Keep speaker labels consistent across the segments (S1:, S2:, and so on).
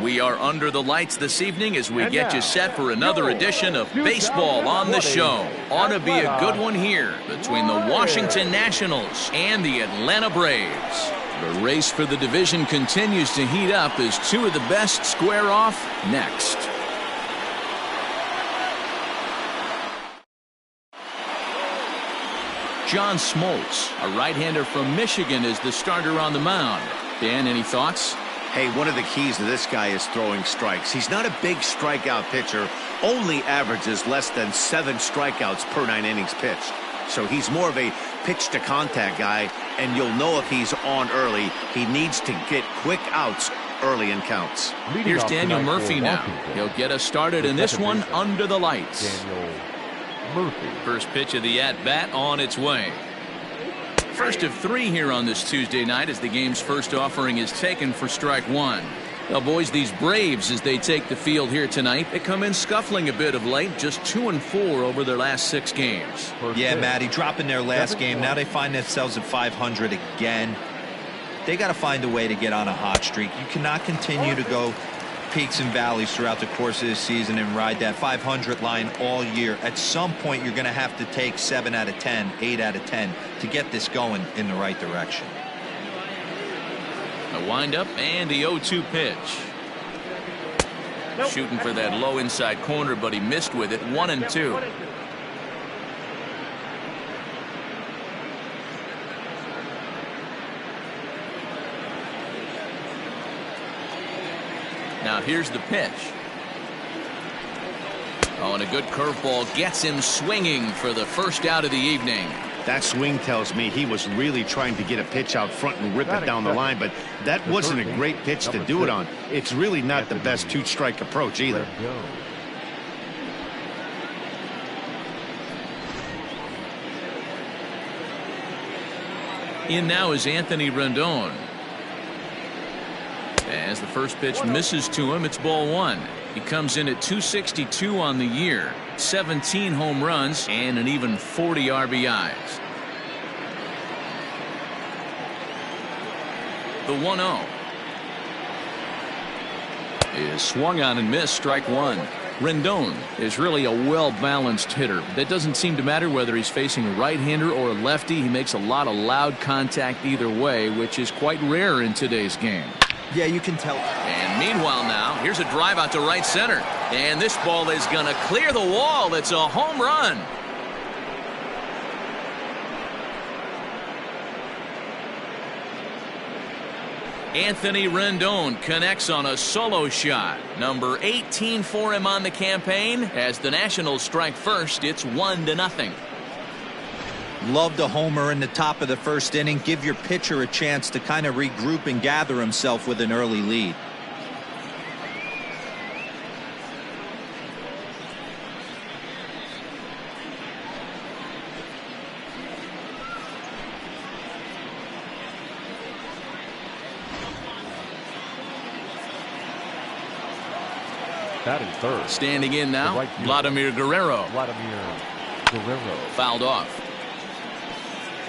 S1: We are under the lights this evening as we get you set for another edition of Baseball on the Show. Ought to be a good one here between the Washington Nationals and the Atlanta Braves. The race for the division continues to heat up as two of the best square off next. John Smoltz, a right-hander from Michigan, is the starter on the mound. Dan, any thoughts?
S2: Hey, one of the keys to this guy is throwing strikes. He's not a big strikeout pitcher, only averages less than 7 strikeouts per 9 innings pitched. So he's more of a pitch-to-contact guy, and you'll know if he's on early. He needs to get quick outs early in counts.
S1: Here's Daniel Murphy now. He'll get us started in this one under the lights. First pitch of the at-bat on its way. First of 3 here on this Tuesday night as the game's first offering is taken for strike 1. Well, boys, these Braves, as they take the field here tonight, they come in scuffling a bit of late, just 2-4 over their last 6 games.
S3: Yeah, Matty, dropping their last game. Now they find themselves at 500 again. They got to find a way to get on a hot streak. You cannot continue to go peaks and valleys throughout the course of this season and ride that 500 line all year. At some point, you're going to have to take 7 out of 10, 8 out of 10 to get this going in the right direction.
S1: A windup and the 0-2 pitch. Shooting for that low inside corner, but he missed with it. 1-2. Now here's the pitch. Oh, and a good curveball gets him swinging for the first out of the evening.
S2: That swing tells me he was really trying to get a pitch out front and rip it down the line, but that wasn't a great pitch to do it on. It's really not the best 2-strike approach either.
S1: In now is Anthony Rendon. As the first pitch misses to him, it's ball 1. He comes in at 262 on the year, 17 home runs, and an even 40 RBIs. The 1-0 is swung on and missed, strike 1. Rendon is really a well-balanced hitter. That doesn't seem to matter whether he's facing a right-hander or a lefty. He makes a lot of loud contact either way, which is quite rare in today's game.
S3: Yeah, you can tell.
S1: And meanwhile now, here's a drive out to right center. And this ball is going to clear the wall. It's a home run. Anthony Rendon connects on a solo shot. Number 18 for him on the campaign. As the Nationals strike first, it's 1-0.
S3: Love the homer in the top of the first inning. Give your pitcher a chance to kind of regroup and gather himself with an early lead.
S4: Batting third.
S1: Standing in now, Vladimir Guerrero. Fouled off.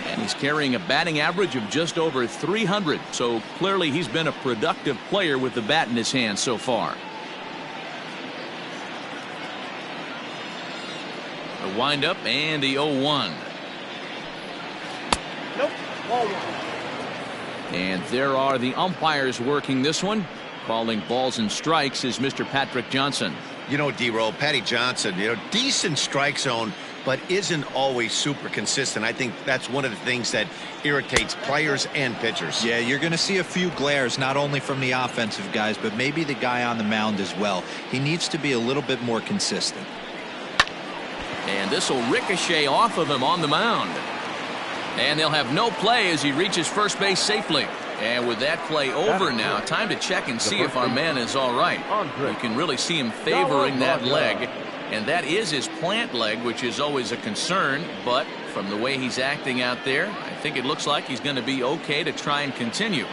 S1: And he's carrying a batting average of just over 300. So clearly he's been a productive player with the bat in his hand so far. The windup and the 0-1.
S4: Nope. Ball 1.
S1: And there are the umpires working this one. Calling balls and strikes is Mr. Patrick Johnson.
S2: You know, D-Roll, Patty Johnson, decent strike zone, but isn't always super consistent. I think that's one of the things that irritates players and pitchers.
S3: Yeah, you're going to see a few glares, not only from the offensive guys, but maybe the guy on the mound as well. He needs to be a little bit more consistent.
S1: And this will ricochet off of him on the mound. And they'll have no play as he reaches first base safely. And with that play over now, time to check and see if our man is all right. You can really see him favoring that leg. And that is his plant leg, which is always a concern. But from the way he's acting out there, I think it looks like he's going to be okay to try and continue.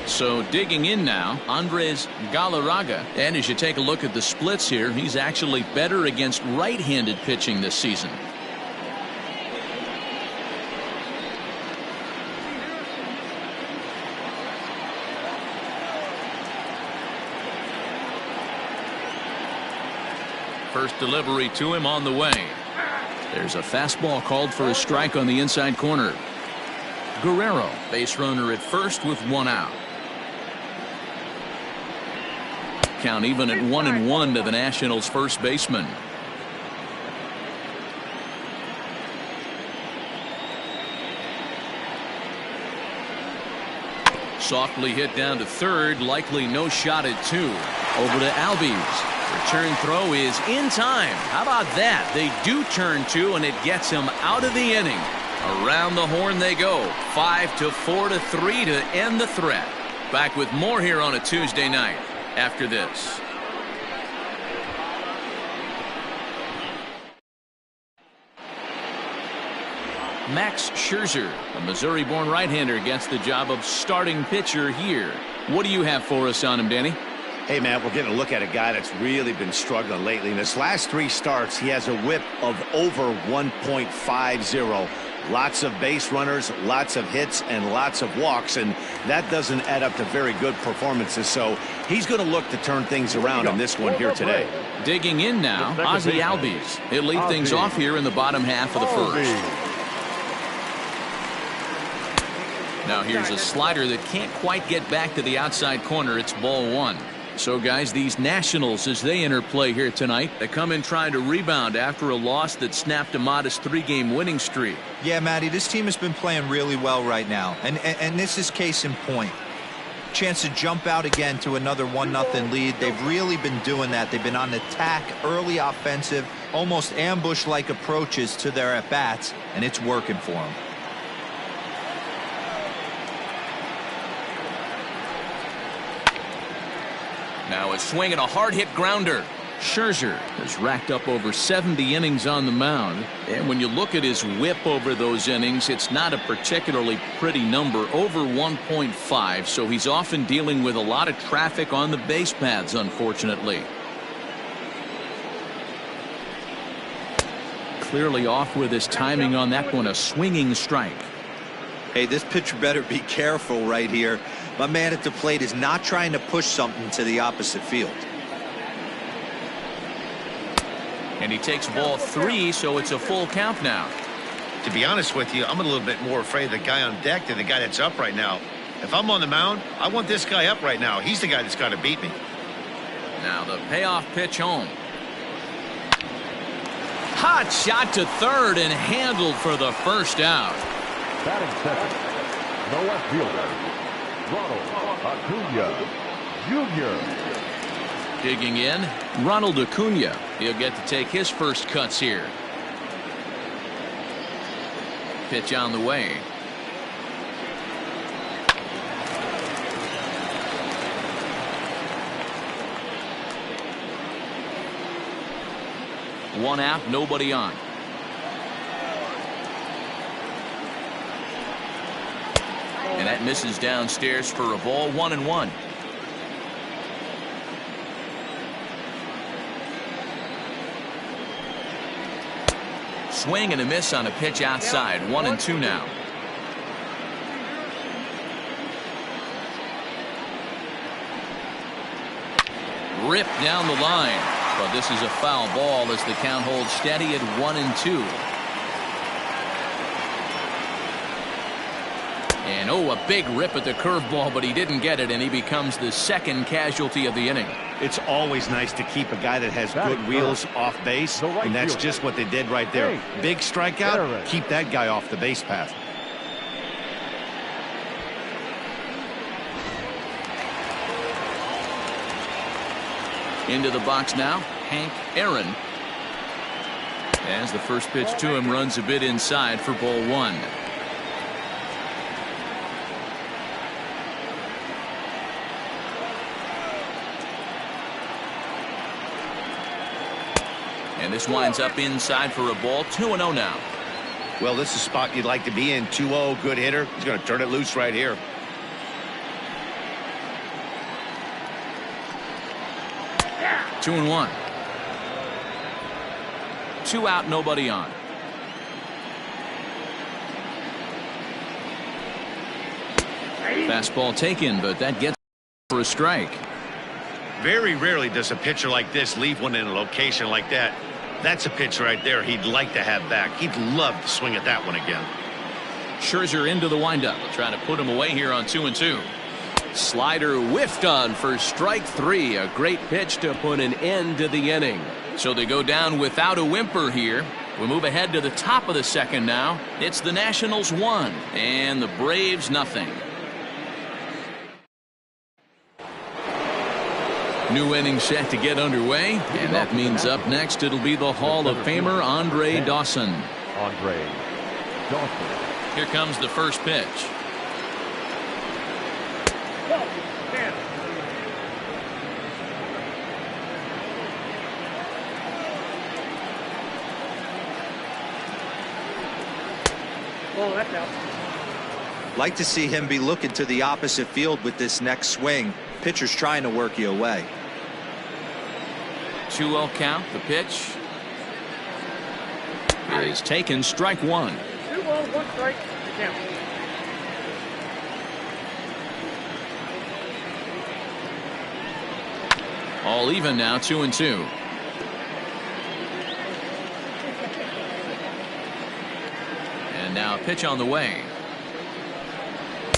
S1: So digging in now, Andres Galarraga. And as you take a look at the splits here, he's actually better against right-handed pitching this season. First delivery to him on the way. There's a fastball called for a strike on the inside corner. Guerrero, base runner at first with one out. Count even at 1-1 to the Nationals' first baseman. Softly hit down to third, likely no shot at two. Over to Albies. Return throw is in time. How about that? They do turn two, and it gets him out of the inning. Around the horn they go. 5-4-3 to end the threat. Back with more here on a Tuesday night after this. Max Scherzer, a Missouri-born right-hander, gets the job of starting pitcher here. What do you have for us on him, Danny?
S2: Hey, Matt, we're getting a look at a guy that's really been struggling lately. In his last 3 starts, he has a whip of over 1.50. Lots of base runners, lots of hits, and lots of walks, and that doesn't add up to very good performances. So he's going to look to turn things around in this one here today. Digging in now, Ozzie Albies. He'll lead things off here in the bottom half of the first. Now here's a slider that can't quite get back to the outside corner. It's ball 1. So, guys, these Nationals, as they enter play here tonight, they come in trying to rebound after a loss that snapped a modest 3-game winning streak.
S3: Yeah, Matty, this team has been playing really well right now, and this is case in point. Chance to jump out again to another 1-0 lead. They've really been doing that. They've been on attack, early offensive, almost ambush-like approaches to their at-bats, and it's working for them.
S1: Now a swing and a hard-hit grounder. Scherzer has racked up over 70 innings on the mound, and when you look at his whip over those innings, it's not a particularly pretty number, over 1.5, so he's often dealing with a lot of traffic on the base paths, unfortunately. Clearly off with his timing on that one, a swinging strike.
S3: Hey, this pitcher better be careful right here. My man at the plate is not trying to push something to the opposite field.
S1: And he takes ball 3, so it's a full count now.
S2: To be honest with you, I'm a little bit more afraid of the guy on deck than the guy that's up right now. If I'm on the mound, I want this guy up right now. He's the guy that's got to beat me.
S1: Now the payoff pitch home. Hot shot to third and handled for the first out.
S4: Batting second, the left fielder, Ronald Acuna Jr.
S1: Digging in, Ronald Acuna. He'll get to take his first cuts here. Pitch on the way. One out, nobody on. And that misses downstairs for a ball, 1-1. Swing and a miss on a pitch outside, 1-2 now. Ripped down the line, but this is a foul ball as the count holds steady at 1-2. And a big rip at the curveball, but he didn't get it, and he becomes the second casualty of the inning.
S2: It's always nice to keep a guy that has good wheels off base, and that's just what they did right there. Big strikeout, keep that guy off the base path.
S1: Into the box now, Hank Aaron. As the first pitch to him runs a bit inside for ball 1. And this winds up inside for a ball, 2-0 now.
S2: Well, this is a spot you'd like to be in. 2-0, good hitter. He's going to turn it loose right here.
S1: Yeah. 2-1. 2 out, nobody on. Fastball taken, but that gets for a strike.
S2: Very rarely does a pitcher like this leave one in a location like that. That's a pitch right there he'd like to have back. He'd love to swing at that one again.
S1: Scherzer into the windup. Trying to put him away here on 2-2. Slider whiffed on for strike 3. A great pitch to put an end to the inning. So they go down without a whimper here. We move ahead to the top of the second now. It's the Nationals 1 and the Braves nothing. New inning set to get underway, and that means up next it'll be the Hall of Famer Andre Dawson.
S4: Andre Dawson.
S1: Here comes the first pitch.
S5: Oh, that's out.
S3: Like to see him be looking to the opposite field with this next swing. Pitcher's trying to work you away.
S1: 2-0 count. The pitch is taken. Strike 1.
S5: 2 balls, 1 strike. Count.
S1: All even now, 2-2. And now a pitch on the way.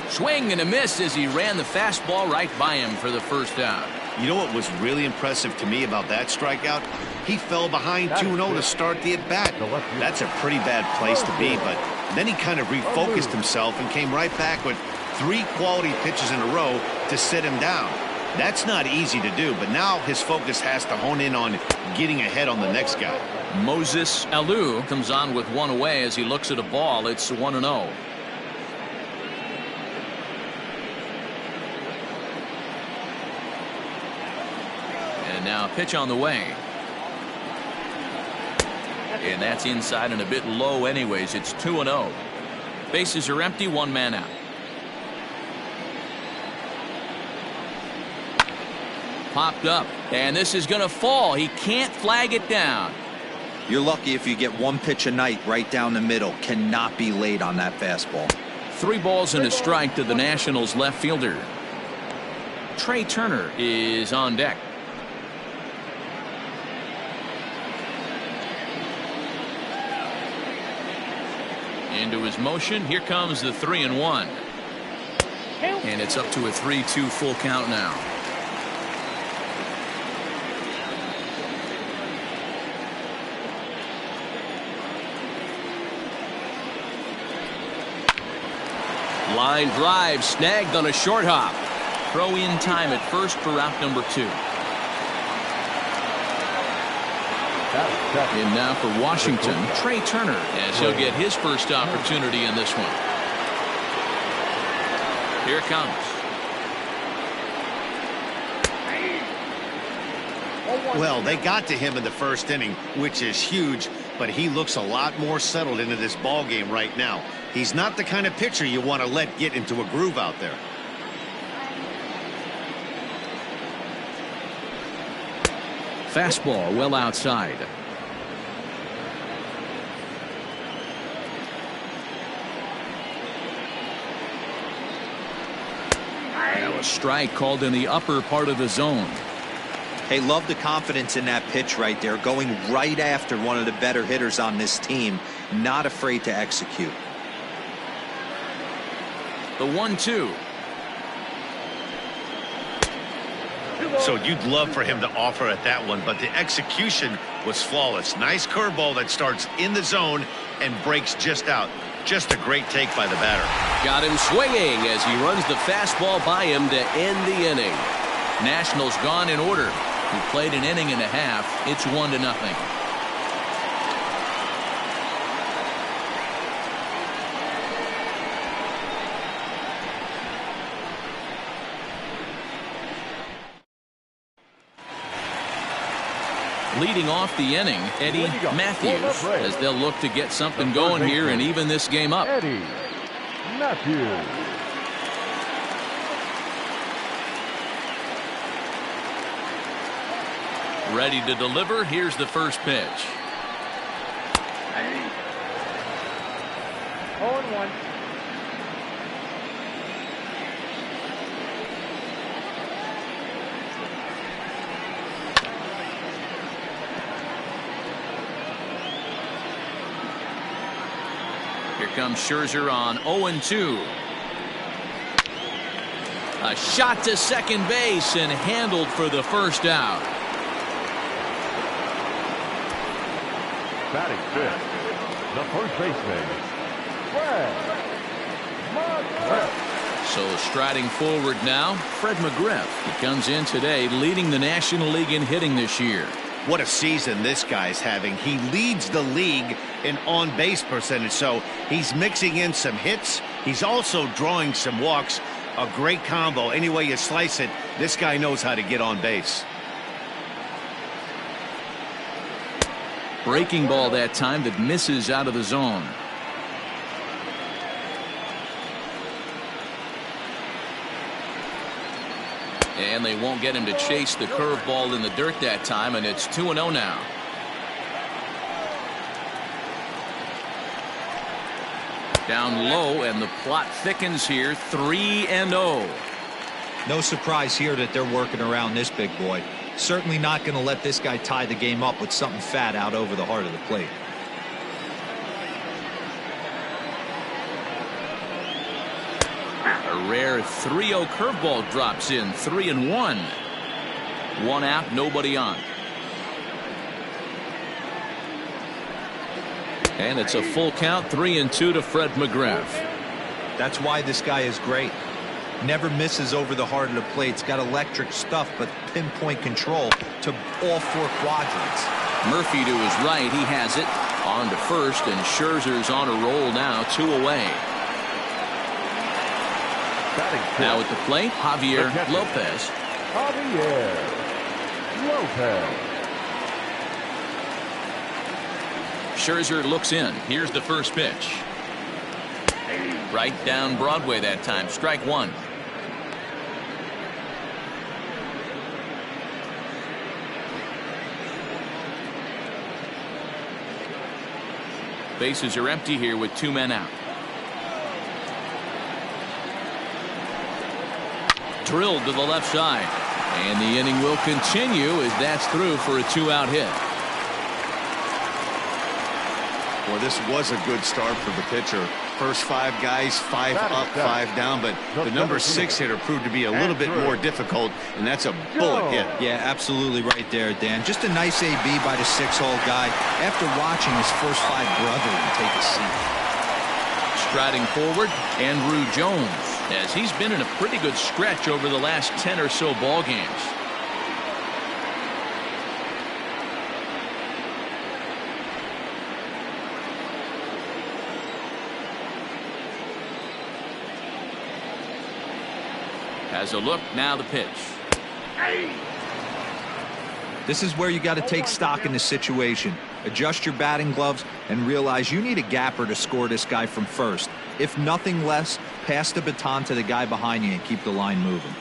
S1: Swing and a miss as he ran the fastball right by him for the first out.
S2: You know what was really impressive to me about that strikeout? He fell behind 2-0 to start the at-bat. That's a pretty bad place to be, but then he kind of refocused himself and came right back with 3 quality pitches in a row to sit him down. That's not easy to do, but now his focus has to hone in on getting ahead on the next guy.
S1: Moses Alou comes on with 1 away as he looks at a ball. It's 1-0. And now a pitch on the way. And that's inside and a bit low anyways. It's 2-0. Bases are empty, 1 man out. Popped up, and this is going to fall. He can't flag it down.
S3: You're lucky if you get 1 pitch a night right down the middle. Cannot be late on that fastball.
S1: 3 balls and a strike to the Nationals left fielder. Trey Turner is on deck. Into his motion. Here comes the 3-1. And it's up to a 3-2 full count now. Line drive snagged on a short hop. Throw in time at first for out number 2. And now for Washington, Trey Turner, as he'll get his first opportunity in this one. Here it comes.
S2: Well, they got to him in the first inning, which is huge, but he looks a lot more settled into this ball game right now. He's not the kind of pitcher you want to let get into a groove out there.
S1: Fastball well outside. Now a strike called in the upper part of the zone.
S3: Hey, love the confidence in that pitch right there. Going right after one of the better hitters on this team. Not afraid to execute.
S1: The 1-2.
S2: So you'd love for him to offer at that one, but the execution was flawless. Nice curveball that starts in the zone and breaks just out. Just a great take by the batter.
S1: Got him swinging as he runs the fastball by him to end the inning. Nationals gone in order. He played an inning and a half. It's 1-0. Leading off the inning, Eddie Matthews, as they'll look to get something going here and even this game up.
S4: Eddie Matthews.
S1: Ready to deliver. Here's the first pitch.
S5: 0-1.
S1: comes Scherzer on 0-2. A shot to second base and handled for the first out.
S4: Batting fifth, the first baseman, Fred McGriff.
S1: So striding forward now, Fred McGriff. He comes in today leading the National League in hitting this year.
S2: What a season this guy's having. He leads the league in on-base percentage, so he's mixing in some hits. He's also drawing some walks. A great combo. Any way you slice it, this guy knows how to get on base.
S1: Breaking ball that time that misses out of the zone. And they won't get him to chase the curveball in the dirt that time, and it's 2-0 now. Down low, and the plot thickens here. 3-0.
S3: No surprise here that they're working around this big boy. Certainly not going to let this guy tie the game up with something fat out over the heart of the plate.
S1: A rare 3-0 curveball drops in. 3-1. 1 out, nobody on. And it's a full count. 3-2 to Fred McGriff.
S3: That's why this guy is great. Never misses over the heart of the plate. He's got electric stuff, but pinpoint control to all 4 quadrants.
S1: Murphy to his right. He has it. On to first, and Scherzer's on a roll now. 2 away. Now at the plate, Javier Lopez.
S4: Javier Lopez.
S1: Scherzer looks in. Here's the first pitch. Right down Broadway that time. Strike 1. Bases are empty here with 2 men out. Drilled to the left side. And the inning will continue as that's through for a 2-out hit.
S2: Well, this was a good start for the pitcher. First 5 guys, 5 up, 5 down, but the number 6 hitter proved to be a little bit more difficult, and that's a bullet hit.
S3: Yeah, absolutely right there, Dan. Just a nice AB by the 6-hole guy after watching his first 5 brethren take a seat.
S1: Striding forward, Andrew Jones, as he's been in a pretty good stretch over the last 10 or so ball games. Has a look, now the pitch.
S3: This is where you got to take stock in the situation. Adjust your batting gloves and realize you need a gapper to score this guy from first. If nothing less, pass the baton to the guy behind you and keep the line moving.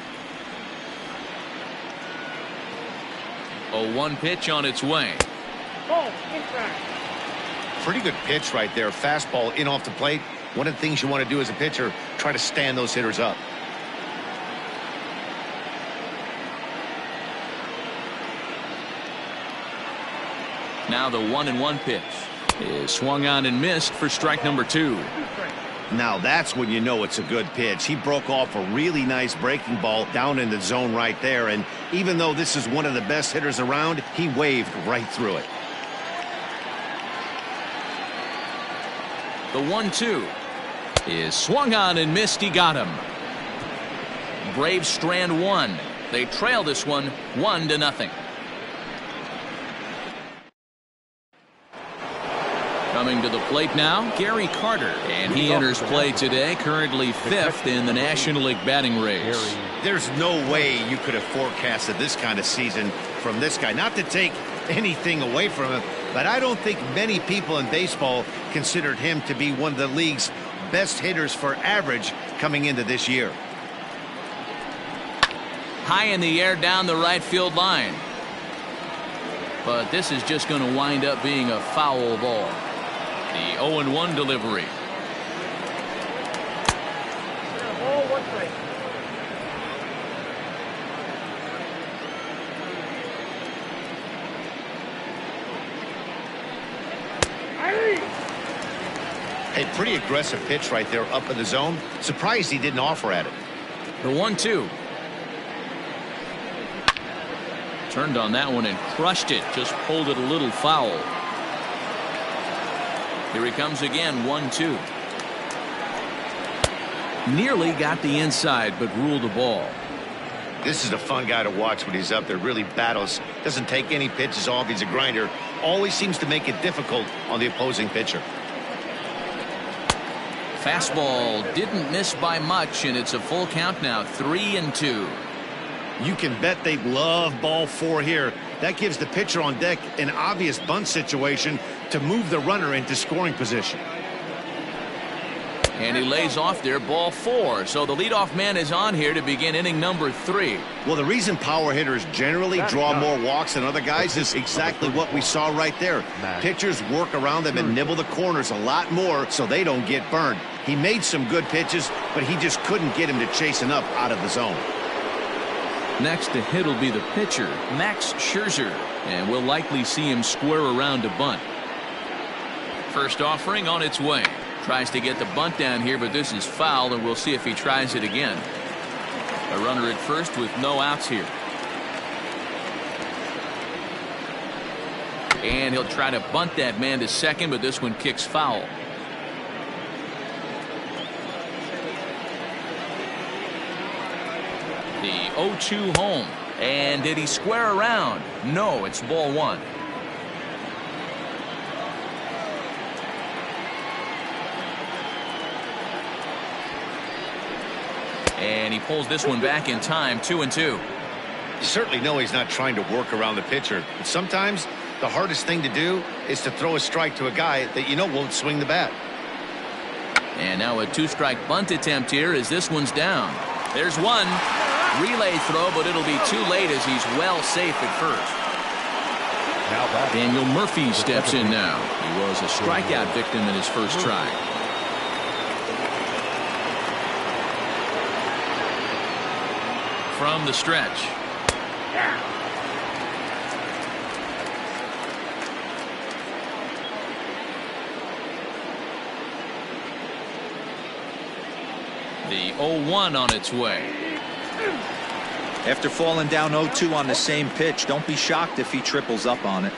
S1: 0-1 pitch on its way.
S2: Pretty good pitch right there. Fastball in off the plate. One of the things you want to do as a pitcher, try to stand those hitters up.
S1: Now the 1-1 pitch is swung on and missed for strike number 2.
S2: Now that's when you know it's a good pitch. He broke off a really nice breaking ball down in the zone right there, and even though this is one of the best hitters around, he waved right through it.
S1: The 1-2 is swung on and missed. He got him. Braves strand 1. They trail this one 1-0. Coming to the plate now, Gary Carter, and he enters play today, currently 5th in the National League batting race.
S2: There's no way you could have forecasted this kind of season from this guy. Not to take anything away from him, but I don't think many people in baseball considered him to be one of the league's best hitters for average coming into this year.
S1: High in the air down the right field line. But this is just going to wind up being a foul ball. The 0-1 delivery.
S2: A pretty aggressive pitch right there up in the zone. Surprised he didn't offer at it.
S1: The 1-2. Turned on that one and crushed it. Just pulled it a little foul. Here he comes again, 1-2. Nearly got the inside, but ruled the ball.
S2: This is a fun guy to watch when he's up there. Really battles. Doesn't take any pitches off. He's a grinder. Always seems to make it difficult on the opposing pitcher.
S1: Fastball didn't miss by much, and it's a full count now, 3-2.
S2: You can bet they love ball 4 here. That gives the pitcher on deck an obvious bunt situation to move the runner into scoring position.
S1: And he lays off there, ball 4. So the leadoff man is on here to begin inning number 3.
S2: Well, the reason power hitters generally draw more walks than other guys is exactly what we saw right there. Pitchers work around them and nibble the corners a lot more so they don't get burned. He made some good pitches, but he just couldn't get him to chase enough out of the zone.
S1: Next to hit will be the pitcher, Max Scherzer, and we'll likely see him square around to bunt. First offering on its way. Tries to get the bunt down here, but this is foul, and we'll see if he tries it again. A runner at first with no outs here. And he'll try to bunt that man to second, but this one kicks foul. The 0-2 home. And did he square around? No, it's ball 1. And he pulls this one back in time, 2-2.
S2: You certainly know he's not trying to work around the pitcher, but sometimes the hardest thing to do is to throw a strike to a guy that you know won't swing the bat.
S1: And now a 2-strike bunt attempt here as this one's down. There's one. Relay throw, but it'll be too late as he's well safe at first. Daniel Murphy steps in now. He was a strikeout victim in his first try. From the stretch. The 0-1 on its way.
S3: After falling down 0-2 on the same pitch, don't be shocked if he triples up on it.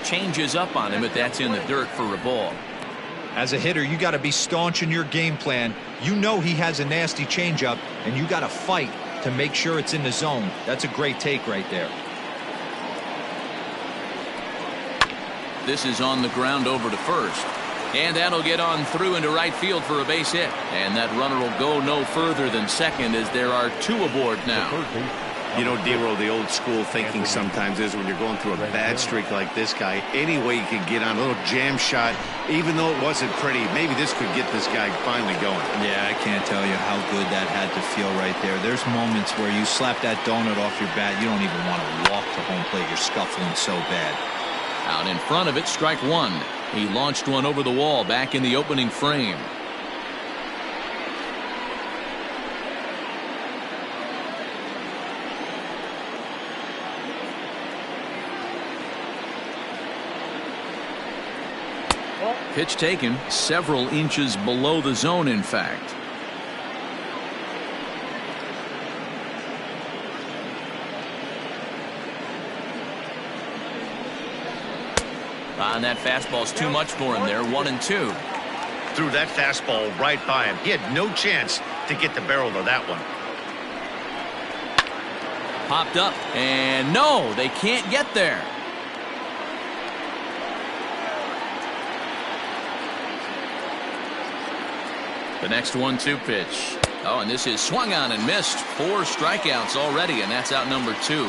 S1: Changes up on him, but that's in the dirt for a ball.
S3: As a hitter, you got to be staunch in your game plan. You know he has a nasty changeup, and you got to fight to make sure it's in the zone. That's a great take right there.
S1: This is on the ground over to first. And that'll get on through into right field for a base hit. And that runner will go no further than second as there are 2 aboard now.
S2: You know, D-Roll, the old school thinking sometimes is when you're going through a bad streak like this guy, any way you can get on a little jam shot, even though it wasn't pretty, maybe this could get this guy finally going.
S3: Yeah, I can't tell you how good that had to feel right there. There's moments where you slap that donut off your bat, you don't even want to walk to home plate. You're scuffling so bad.
S1: Out in front of it, strike 1. He launched one over the wall back in the opening frame. Pitch taken several inches below the zone, in fact. And that fastball's too much for him there, 1-2.
S2: Threw that fastball right by him. He had no chance to get the barrel of that one.
S1: Popped up, and no, they can't get there. The next 1-2 pitch. Oh, and this is swung on and missed. 4 strikeouts already, and that's out number 2.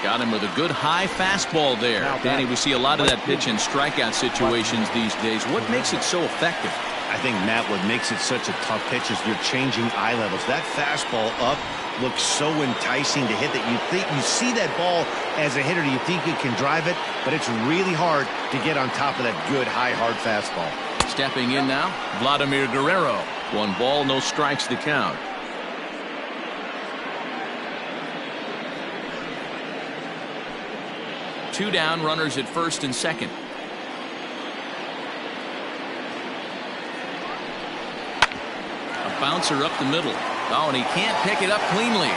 S1: Got him with a good high fastball there. Danny, we see a lot of that pitch in strikeout situations these days. What makes it so effective?
S2: I think, Matt, what makes it such a tough pitch is you're changing eye levels. That fastball up looks so enticing to hit that you see that ball as a hitter, you think you can drive it, but it's really hard to get on top of that good high hard fastball.
S1: Stepping in now, Vladimir Guerrero. 1 ball, no strikes to count. Two down, runners at first and second. A bouncer up the middle. Oh, and he can't pick it up cleanly.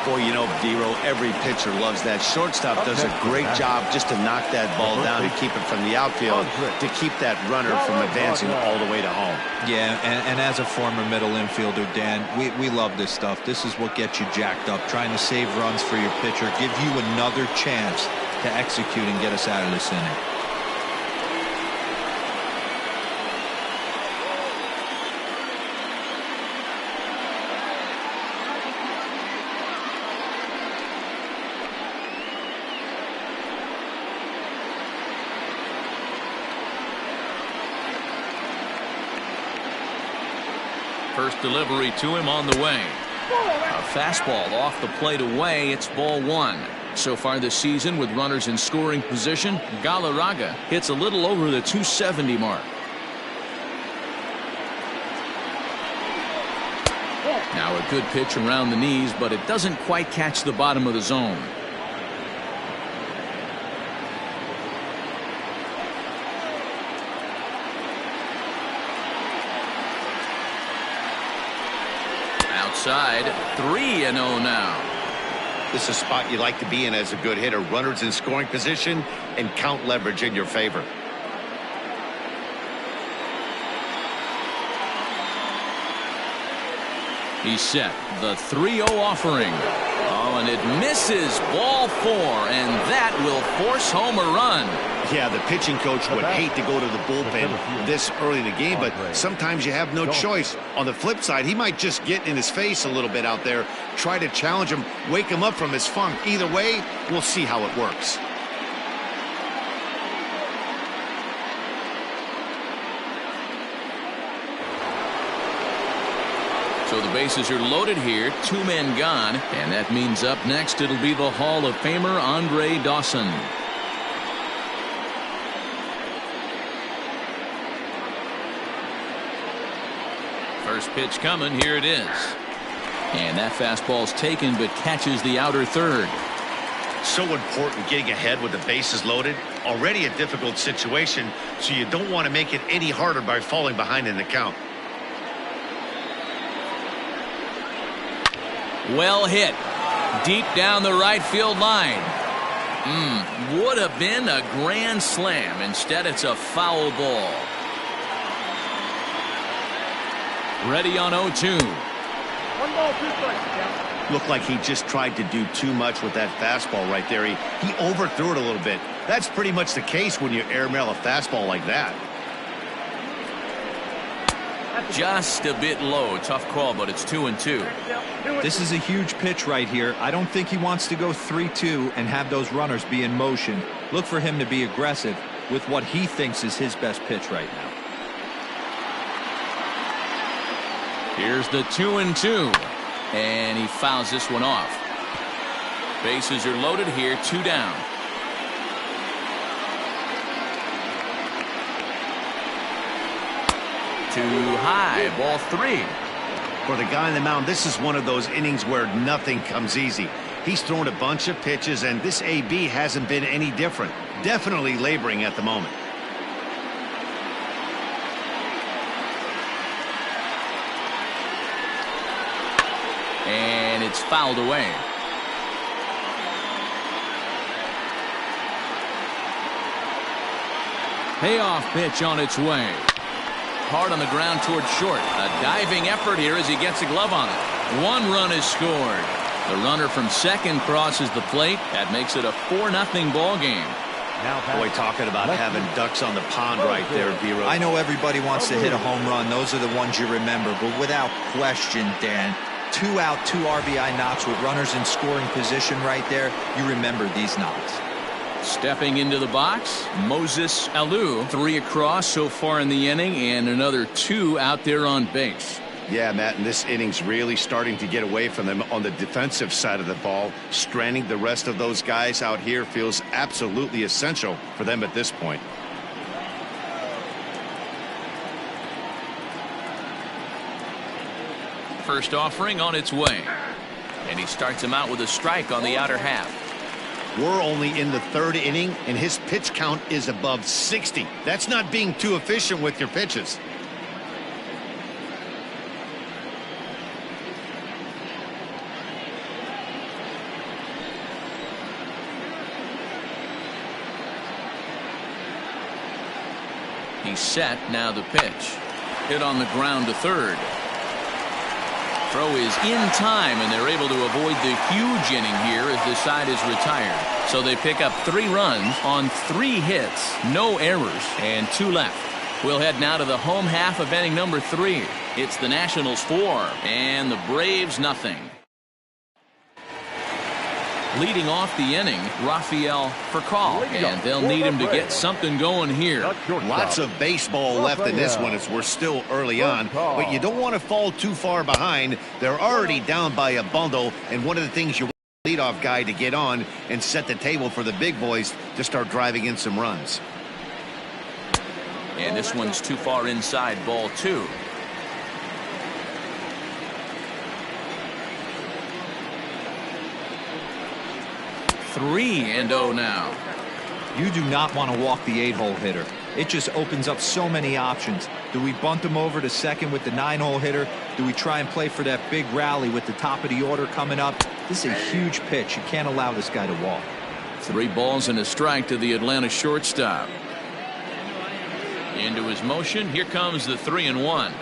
S2: Boy, you know, D-Row, every pitcher loves that. Shortstop does a great job just to knock that ball down and keep it from the outfield to keep that runner from advancing all the way to home.
S3: Yeah, and as a former middle infielder, Dan, we love this stuff. This is what gets you jacked up, trying to save runs for your pitcher, give you another chance to execute and get us out of this inning.
S1: First delivery to him on the way. A fastball off the plate away. It's ball 1. So far this season, with runners in scoring position, Galarraga hits a little over the 270 mark. Now a good pitch around the knees, but it doesn't quite catch the bottom of the zone. Outside, 3-0 now.
S2: This is a spot you like to be in as a good hitter. Runners in scoring position and count leverage in your favor.
S1: He's set. The 3-0 offering. Oh, and it misses. Ball 4, and that will force home a run.
S2: Yeah, the pitching coach would hate to go to the bullpen this early in the game, but sometimes you have no choice. On the flip side, he might just get in his face a little bit out there, try to challenge him, wake him up from his funk. Either way, we'll see how it works.
S1: So the bases are loaded here, 2 men gone, and that means up next it'll be the Hall of Famer Andre Dawson. First pitch coming, here it is. And that fastball's taken but catches the outer third.
S2: So important getting ahead with the bases loaded. Already a difficult situation, so you don't want to make it any harder by falling behind in the count.
S1: Well hit. Deep down the right field line. Would have been a grand slam. Instead, it's a foul ball. Ready on 0-2.
S5: 1 ball, 2 strikes. Yeah.
S2: Looked like he just tried to do too much with that fastball right there. He overthrew it a little bit. That's pretty much the case when you airmail a fastball like that.
S1: Just a bit low. Tough call, but it's 2-2.
S3: This is a huge pitch right here. I don't think he wants to go 3-2 and have those runners be in motion. Look for him to be aggressive with what he thinks is his best pitch right now.
S1: Here's the 2-2. And he fouls this one off. Bases are loaded here, 2 down. Too high, ball 3.
S2: For the guy on the mound, this is one of those innings where nothing comes easy. He's thrown a bunch of pitches, and this AB hasn't been any different. Definitely laboring at the moment.
S1: And it's fouled away. Payoff pitch on its way. Hard on the ground toward short. A diving effort here as he gets a glove on it. 1 run is scored. The runner from second crosses the plate. That makes it a 4-0 ball game.
S2: Boy, talking about having ducks on the pond right there, D-Row.
S3: I know everybody wants to hit a home run. Those are the ones you remember. But without question, Dan, 2 out, 2 RBI knocks with runners in scoring position right there. You remember these knocks.
S1: Stepping into the box, Moses Alou. 3 across so far in the inning, and another 2 out there on base.
S2: Yeah, Matt, and this inning's really starting to get away from them on the defensive side of the ball. Stranding the rest of those guys out here feels absolutely essential for them at this point.
S1: First offering on its way. And he starts him out with a strike on the outer half.
S2: We're only in the third inning, and his pitch count is above 60. That's not being too efficient with your pitches.
S1: He's set. Now the pitch. Hit on the ground to third. Throw is in time, and they're able to avoid the huge inning here as this side is retired. So they pick up 3 runs on 3 hits, no errors, and 2 left. We'll head now to the home half of inning number 3. It's the Nationals 4 and the Braves nothing. Leading off the inning, Rafael Furcal, and they'll need him to get something going here.
S2: Lots of baseball left in this one as we're still early on, but you don't want to fall too far behind. They're already down by a bundle, and one of the things you want the leadoff guy to get on and set the table for the big boys to start driving in some runs.
S1: And this one's too far inside, ball 2. Three and 0 now.
S3: You do not want to walk the 8-hole hitter. It just opens up so many options. Do we bunt him over to second with the 9-hole hitter? Do we try and play for that big rally with the top of the order coming up? This is a huge pitch. You can't allow this guy to walk.
S1: 3 balls and a strike to the Atlanta shortstop. Into his motion. Here comes the 3-1.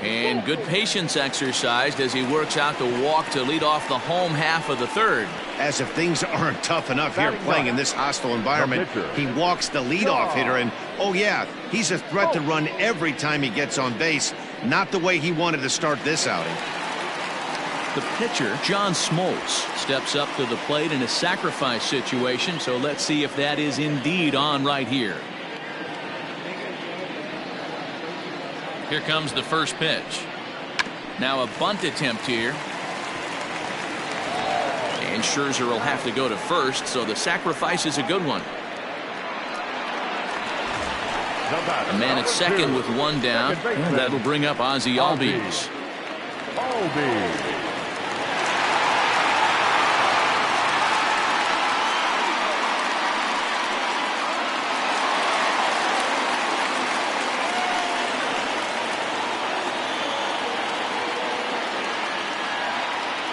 S1: And good patience exercised as he works out the walk to lead off the home half of the third.
S2: As if things aren't tough enough here playing in this hostile environment, he walks the leadoff hitter, and oh yeah, he's a threat to run every time he gets on base. Not the way he wanted to start this outing.
S1: The pitcher, John Smoltz, steps up to the plate in a sacrifice situation, so let's see if that is indeed on right here. Here comes the first pitch. Now a bunt attempt here. And Scherzer will have to go to first, so the sacrifice is a good one. A man at second with 1 down. And that'll bring up Ozzie Albies.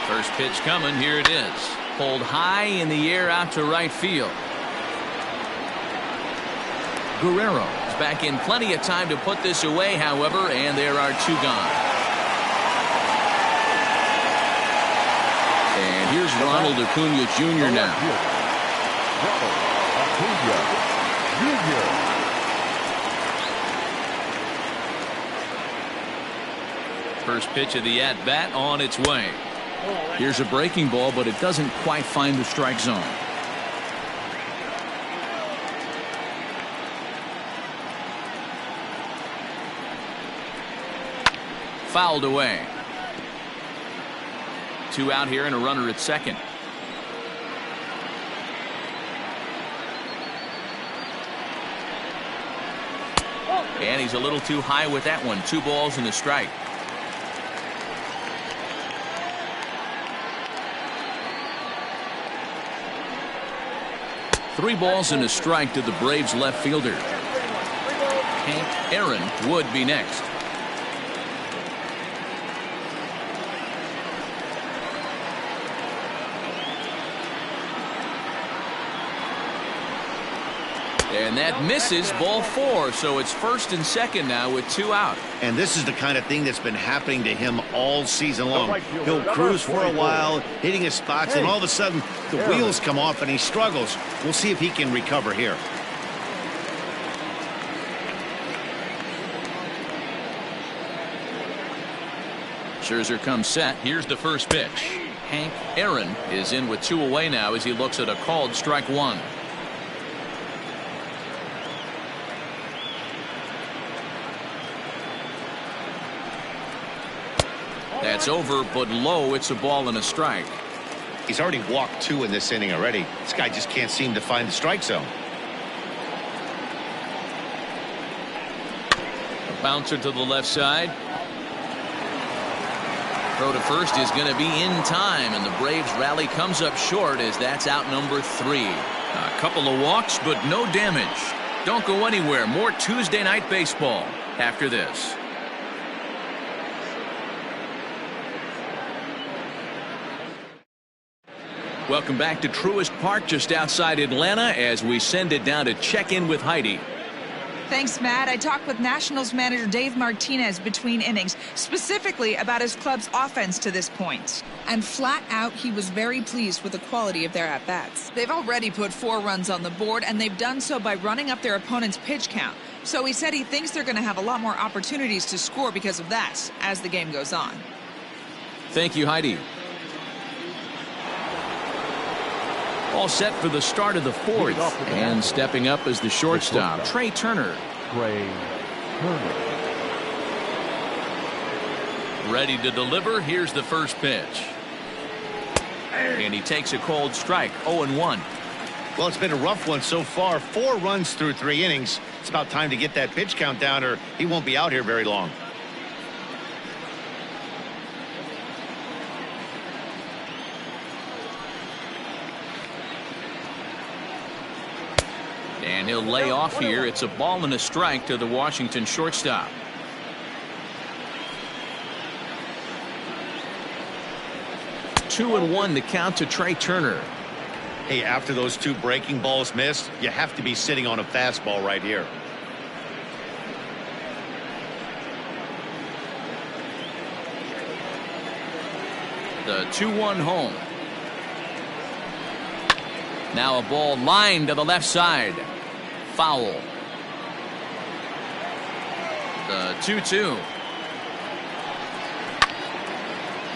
S1: First pitch coming. Here it is. Pulled high in the air out to right field. Guerrero is back in plenty of time to put this away, however, and there are 2 gone. And here's Ronald Acuna Jr. now.
S4: Ronald Acuna Jr.
S1: First pitch of the at-bat on its way. Here's a breaking ball, but it doesn't quite find the strike zone. Fouled away. 2 out here and a runner at second. And he's a little too high with that one. 2 balls and a strike. Three balls and a strike to the Braves left fielder. Hank Aaron would be next. And that misses, ball 4, so it's first and second now with 2 out.
S2: And this is the kind of thing that's been happening to him all season long. He'll cruise for a while, hitting his spots, and all of a sudden the wheels come off and he struggles. We'll see if he can recover here.
S1: Scherzer comes set. Here's the first pitch. Hank Aaron is in with 2 away now as he looks at a called strike 1. That's over, but low. It's a ball and a strike.
S2: He's already walked 2 in this inning already. This guy just can't seem to find the strike zone.
S1: A bouncer to the left side. throw to first is going to be in time, and the Braves rally comes up short as that's out number 3. A couple of walks, but no damage. Don't go anywhere. More Tuesday Night Baseball after this. Welcome back to Truist Park just outside Atlanta as we send it down to check in with Heidi.
S6: Thanks, Matt. I talked with Nationals manager Dave Martinez between innings, specifically about his club's offense to this point. And flat out, he was very pleased with the quality of their at-bats. They've already put 4 runs on the board, and they've done so by running up their opponent's pitch count. So he said he thinks they're going to have a lot more opportunities to score because of that as the game goes on.
S1: Thank you, Heidi. All set for the start of the 4th, and stepping up as the shortstop, Trey Turner. Ready to deliver. Here's the first pitch. And he takes a cold strike, 0-1.
S2: Well, it's been a rough one so far. 4 runs through 3 innings. It's about time to get that pitch count down, or he won't be out here very long.
S1: And he'll lay off here. It's a ball and a strike to the Washington shortstop. Two and one, the count to Trey Turner.
S2: Hey, after those 2 breaking balls missed, you have to be sitting on a fastball right here.
S1: The 2-1 home. Now a ball lined to the left side. Foul. The 2-2.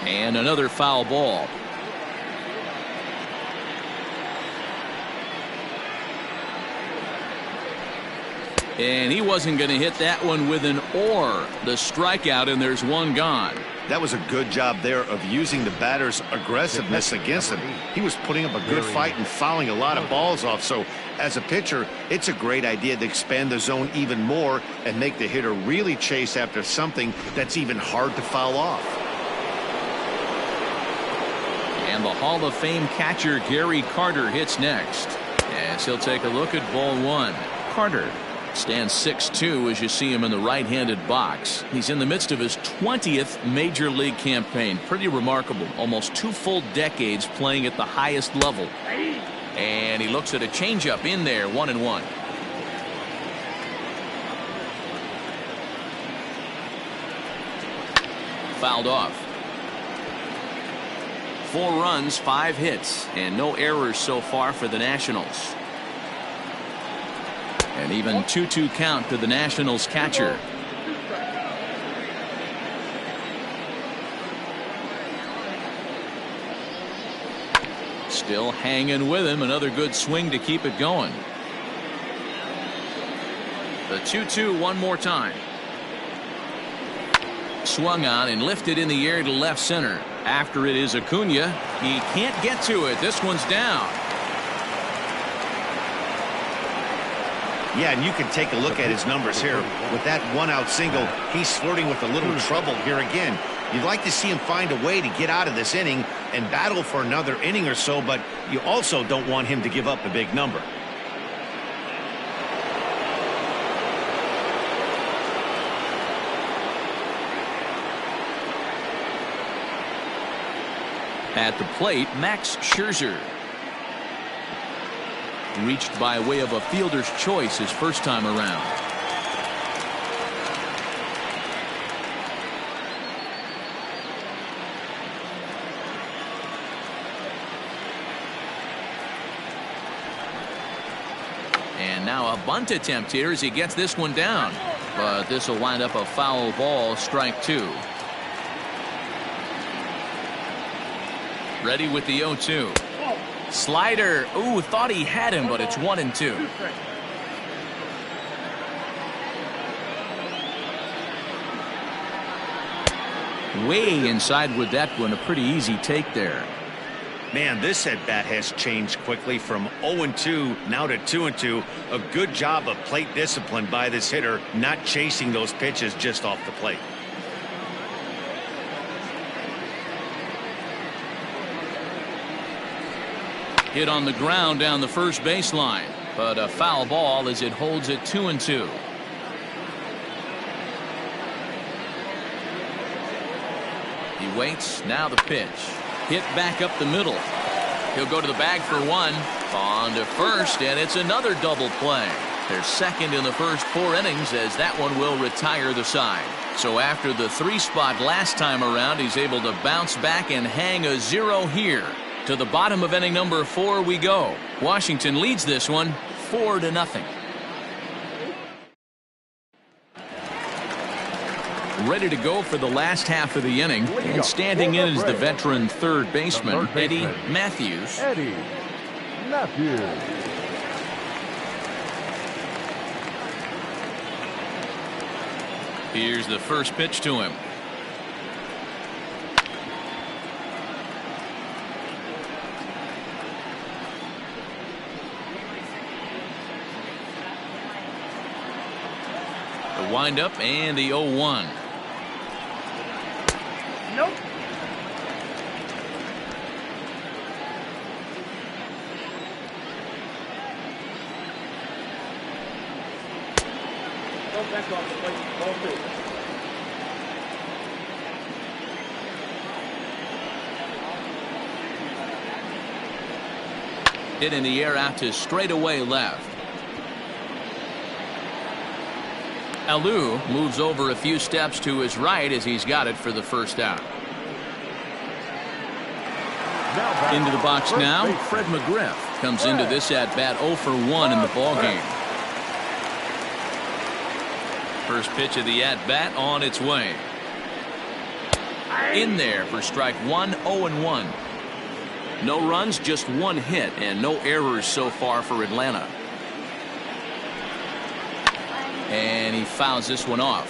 S1: And another foul ball. And he wasn't going to hit that one with an or. The strikeout, and there's one gone.
S2: That was a good job there of using the batter's aggressiveness against him. He was putting up a good fight and fouling a lot of balls off. So as a pitcher, it's a great idea to expand the zone even more and make the hitter really chase after something that's even hard to foul off.
S1: And the Hall of Fame catcher Gary Carter hits next, as he'll take a look at ball 1. Carter stands 6'2" as you see him in the right-handed box. He's in the midst of his 20th major league campaign. Pretty remarkable. Almost 2 full decades playing at the highest level. And he looks at a changeup in there, 1-1. Fouled off. 4 runs, 5 hits, and no errors so far for the Nationals. An even 2-2 count to the Nationals catcher. Still hanging with him. Another good swing to keep it going. The 2-2 one more time. Swung on and lifted in the air to left center. After it is Acuna. He can't get to it. This one's down.
S2: Yeah, and you can take a look at his numbers here. With that 1-out single, he's flirting with a little trouble here again. You'd like to see him find a way to get out of this inning and battle for another inning or so, but you also don't want him to give up a big number.
S1: At the plate, Max Scherzer. Reached by way of a fielder's choice his first time around. And now a bunt attempt here as he gets this one down. But this will wind up a foul ball, strike 2. Ready with the 0-2. Slider. Ooh, thought he had him, but it's 1-2. Way inside with that one. A pretty easy take there.
S2: Man, this at bat has changed quickly from 0-2 now to 2-2. A good job of plate discipline by this hitter, not chasing those pitches just off the plate.
S1: Hit on the ground down the first baseline, but a foul ball as it holds it 2-2. He waits. Now the pitch. Hit back up the middle. He'll go to the bag for one. On to first, and it's another double play. They're second in the first 4 innings as that one will retire the side. So after the 3 spot last time around, he's able to bounce back and hang a 0 here. To the bottom of inning number 4 we go. Washington leads this one 4-0. Ready to go for the last half of the inning, and standing in is the veteran third baseman, Eddie Matthews.
S4: Eddie Matthews.
S1: Here's the first pitch to him. The windup and the 0-1.
S5: Nope. Go back off the plate. Ball 2.
S1: Hit in the air out to straightaway left. Alou moves over a few steps to his right as he's got it for the first out. Into the box now, Fred McGriff comes into this at bat 0 for 1 in the ballgame. First pitch of the at bat on its way. In there for strike 1, 0-1. No runs, just 1 hit, and no errors so far for Atlanta. And he fouls this one off.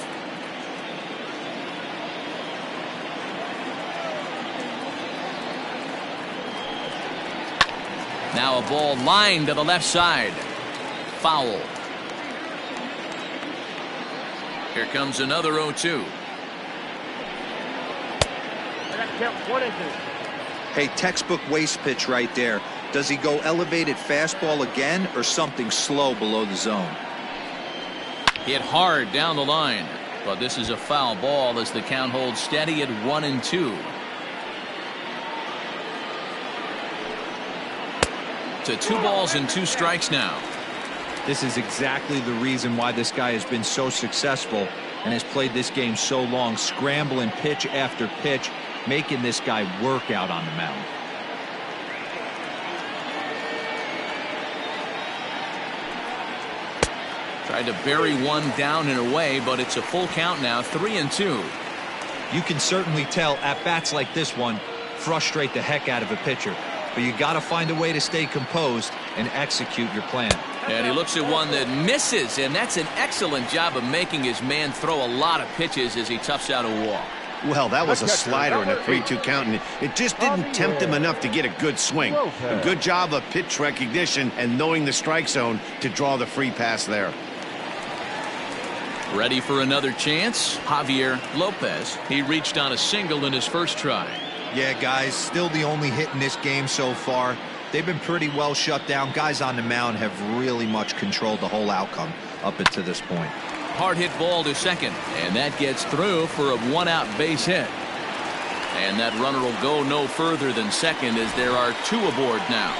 S1: Now a ball lined to the left side. Foul. Here comes another 0-2.
S3: Hey, textbook waste pitch right there. Does he go elevated fastball again or something slow below the zone?
S1: Hit hard down the line, but this is a foul ball as the count holds steady at 1-2. To 2 balls and 2 strikes now.
S3: This is exactly the reason why this guy has been so successful and has played this game so long, scrambling pitch after pitch, making this guy work out on the mound.
S1: Tried to bury one down and away, but it's a full count now, 3-2.
S3: You can certainly tell at bats like this one frustrate the heck out of a pitcher, but you got to find a way to stay composed and execute your plan.
S1: And he looks at one that misses, and that's an excellent job of making his man throw a lot of pitches as he toughs out a walk.
S2: Well, that was a slider in a 3-2 count, and it just didn't tempt him enough to get a good swing. A good job of pitch recognition and knowing the strike zone to draw the free pass there.
S1: Ready for another chance? Javier Lopez. He reached on a single in his first try.
S3: Yeah, guys, still the only hit in this game so far. They've been pretty well shut down. Guys on the mound have really much controlled the whole outcome up until this point.
S1: Hard hit ball to second, and that gets through for a 1-out base hit. And that runner will go no further than second as there are 2 aboard now.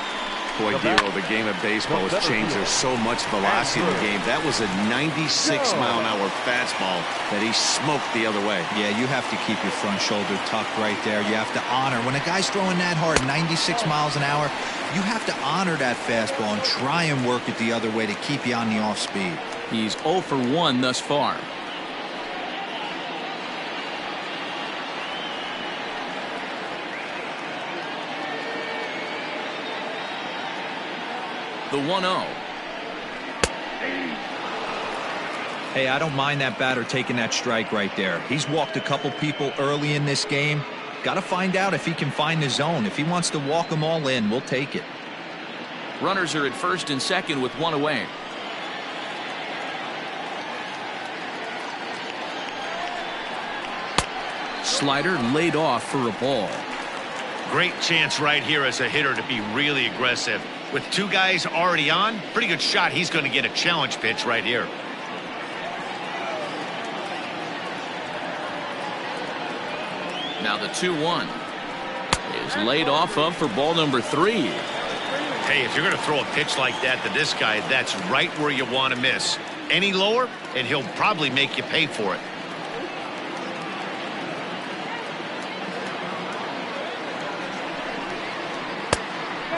S2: Boy, Giro, the game of baseball has changed. There's so much velocity in the game. That was a 96-mile-an-hour fastball that he smoked the other way.
S3: Yeah, you have to keep your front shoulder tucked right there. You have to honor. When a guy's throwing that hard, 96 miles an hour, you have to honor that fastball and try and work it the other way to keep you on the off speed.
S1: He's 0 for 1 thus far. The 1-0.
S3: Hey, I don't mind that batter taking that strike right there. He's walked a couple people early in this game. Got to find out if he can find the zone. If he wants to walk them all in, we'll take it.
S1: Runners are at first and second with 1 away. Slider laid off for a ball.
S2: Great chance right here as a hitter to be really aggressive. With two guys already on, pretty good shot he's going to get a challenge pitch right here.
S1: Now the 2-1 is laid off of for ball number 3.
S2: Hey, if you're going to throw a pitch like that to this guy, that's right where you want to miss. Any lower, and he'll probably make you pay for it.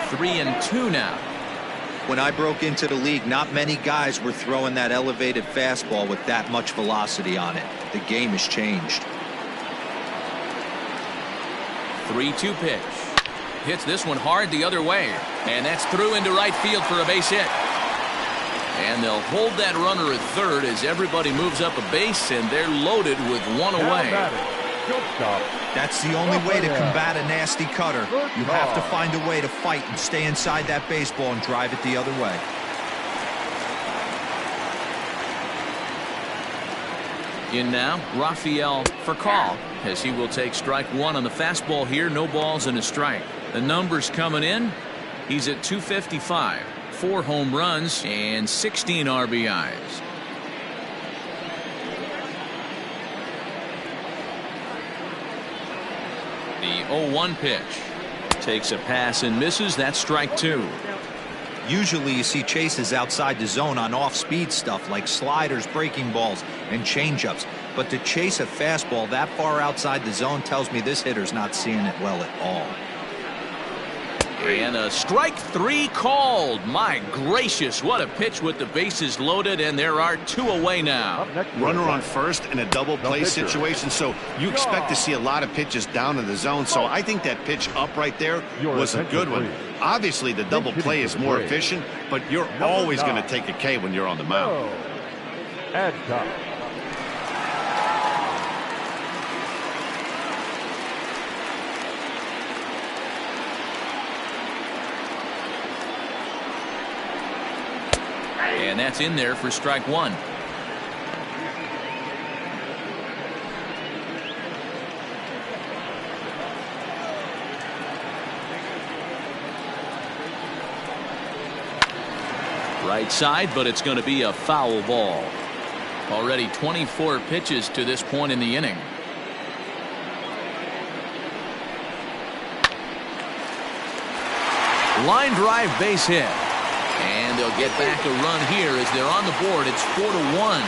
S1: Three and 2 now.
S3: When I broke into the league, not many guys were throwing that elevated fastball with that much velocity on it. The game has changed.
S1: 3-2 pitch. Hits this one hard the other way. And that's through into right field for a base hit. And they'll hold that runner at third as everybody moves up a base, and they're loaded with one away.
S3: That's the only way to combat a nasty cutter. You have to find a way to fight and stay inside that baseball and drive it the other way.
S1: In now, Rafael for call, as he will take strike one on the fastball here. No balls and a strike. The numbers coming in. He's at 255, 4 home runs and 16 RBIs. The 0-1 pitch takes a pass and misses. That's strike 2.
S3: Usually you see chases outside the zone on off-speed stuff like sliders, breaking balls, and changeups. But to chase a fastball that far outside the zone tells me this hitter's not seeing it well at all.
S1: And a strike 3 called. My gracious, what a pitch with the bases loaded, and there are 2 away now.
S2: Runner on first in a double play situation, so you expect to see a lot of pitches down in the zone. So I think that pitch up right there was a good one. Obviously, the double play is more efficient, but you're always going to take a K when you're on the mound.
S1: And that's in there for strike 1. Right side, but it's going to be a foul ball. Already 24 pitches to this point in the inning. Line drive base hit. And they'll get back a run here as they're on the board. It's 4-1.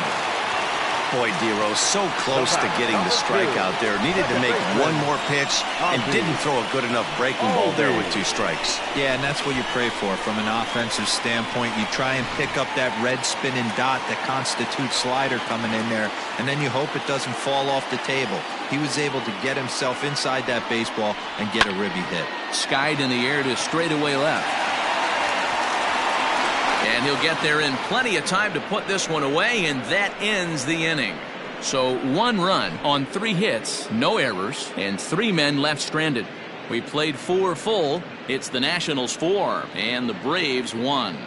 S2: Boy, Dero, so close to getting the strikeout there. Needed to make one more pitch and didn't throw a good enough breaking ball there with 2 strikes.
S3: Yeah, and that's what you pray for from an offensive standpoint. You try and pick up that red spinning dot that constitutes slider coming in there, and then you hope it doesn't fall off the table. He was able to get himself inside that baseball and get a ribby hit.
S1: Skied in the air to straightaway left. And he'll get there in plenty of time to put this one away, and that ends the inning. So 1 run on 3 hits, no errors, and 3 men left stranded. We played 4 full. It's the Nationals 4 and the Braves 1.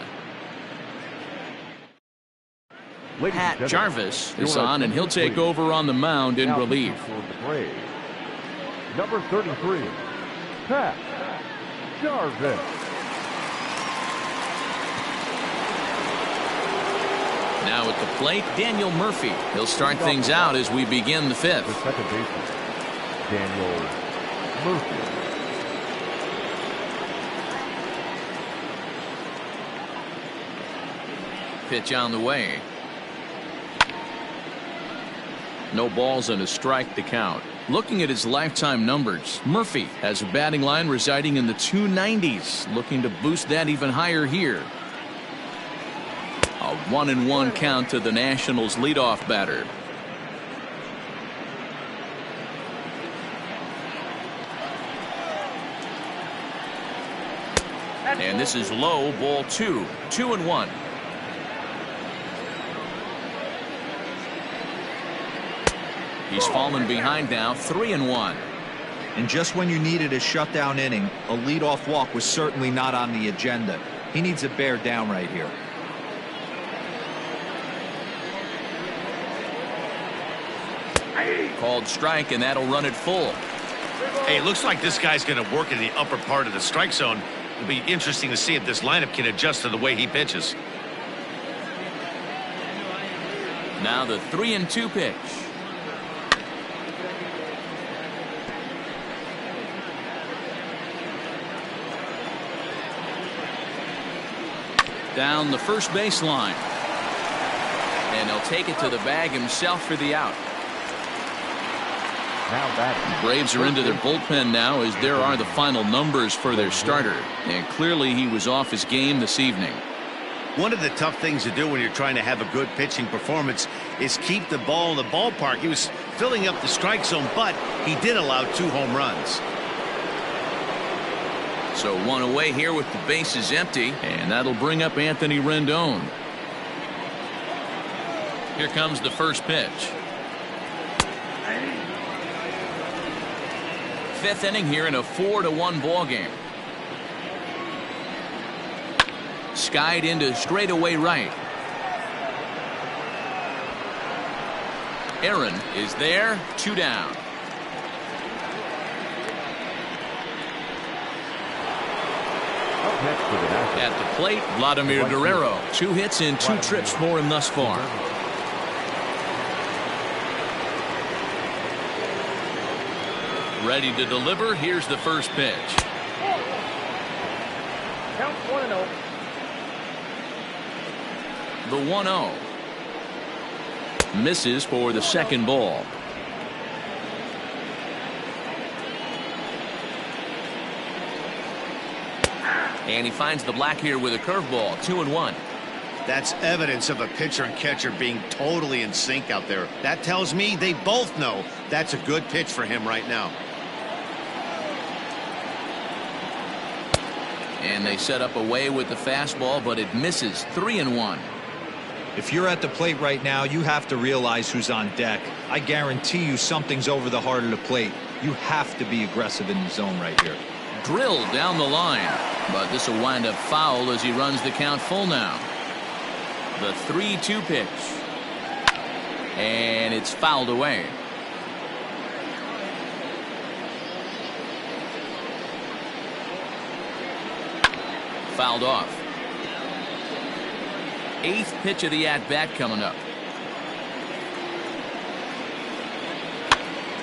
S1: Pat Jarvis is on, and he'll take over on the mound in relief.
S4: Number 33, Pat Jarvis.
S1: Now at the plate, Daniel Murphy. He'll start things out as we begin the 5th.
S4: The second baseman, Daniel Murphy.
S1: Pitch on the way. No balls and a strike to count. Looking at his lifetime numbers, Murphy has a batting line residing in the 290s. Looking to boost that even higher here. A 1-1 count to the Nationals leadoff batter. And this is low, ball 2. 2-1. He's fallen behind now, 3-1.
S3: And just when you needed a shutdown inning, a leadoff walk was certainly not on the agenda. He needs to bear down right here.
S1: Called strike, and that'll run it full.
S2: Hey, it looks like this guy's going to work in the upper part of the strike zone. It'll be interesting to see if this lineup can adjust to the way he pitches.
S1: Now the 3-2 pitch. Down the first baseline. And he'll take it to the bag himself for the out. The Braves are into their bullpen now, as there are the final numbers for their starter. And clearly he was off his game this evening.
S2: One of the tough things to do when you're trying to have a good pitching performance is keep the ball in the ballpark. He was filling up the strike zone, but he did allow 2 home runs.
S1: So 1 away here with the bases empty, and that'll bring up Anthony Rendon. Here comes the first pitch. 5th inning here in a 4-1 ball game. Skied into straightaway right. Aaron is there, 2 down. At the plate, Vladimir Guerrero. 2 hits and 2 trips for him thus far. Ready to deliver. Here's the first pitch.
S4: Count 1-0.
S1: The 1-0. Misses for the second ball. And he finds the black here with a curveball. 2-1.
S2: That's evidence of a pitcher and catcher being totally in sync out there. That tells me they both know that's a good pitch for him right now.
S1: And they set up away with the fastball, but it misses. 3-1.
S3: If you're at the plate right now, you have to realize who's on deck. I guarantee you something's over the heart of the plate. You have to be aggressive in the zone right here.
S1: Drilled down the line, but this will wind up foul as he runs the count full now. The 3-2 pitch, and it's fouled away. Fouled off. 8th pitch of the at-bat coming up.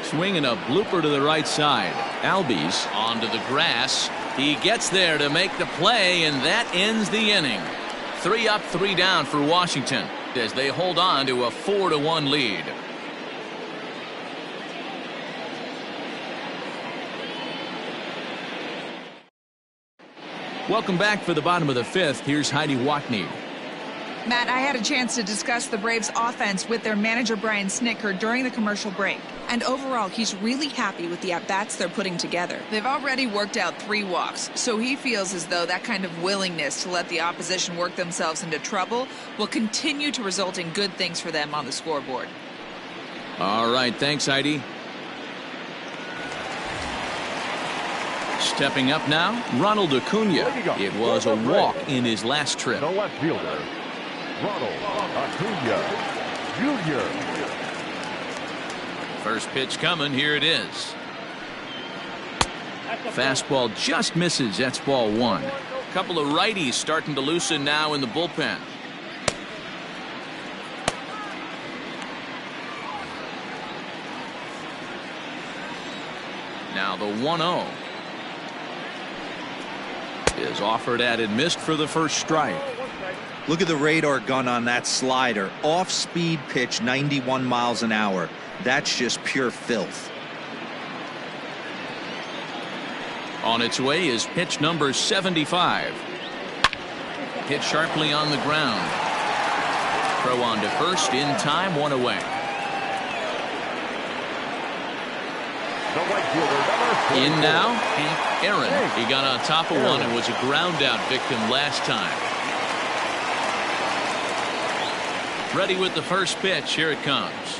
S1: Swinging a blooper to the right side. Albies onto the grass. He gets there to make the play, and that ends the inning. 3 up, 3 down for Washington as they hold on to a 4-1 lead. Welcome back for the bottom of the 5th. Here's Heidi Watney.
S6: Matt, I had a chance to discuss the Braves offense with their manager Brian Snitker during the commercial break. And overall, he's really happy with the at-bats they're putting together. They've already worked out 3 walks, so he feels as though that kind of willingness to let the opposition work themselves into trouble will continue to result in good things for them on the scoreboard.
S1: All right, thanks, Heidi. Stepping up now, Ronald Acuna. It was a walk in his last trip.
S4: The left fielder, Ronald Acuna Jr.
S1: First pitch coming. Here it is. Fastball just misses. That's ball 1. Couple of righties starting to loosen now in the bullpen. Now the 1-0 is offered at and missed for the first strike.
S3: Look at the radar gun on that slider. Off-speed pitch, 91 miles an hour. That's just pure filth.
S1: On its way is pitch number 75. Hit sharply on the ground. Throw on to first in time, 1 away.
S4: The right fielder, number 44.
S1: In now, Hank Aaron. He got on top of one and was a ground out victim last time. Ready with the first pitch. Here it comes.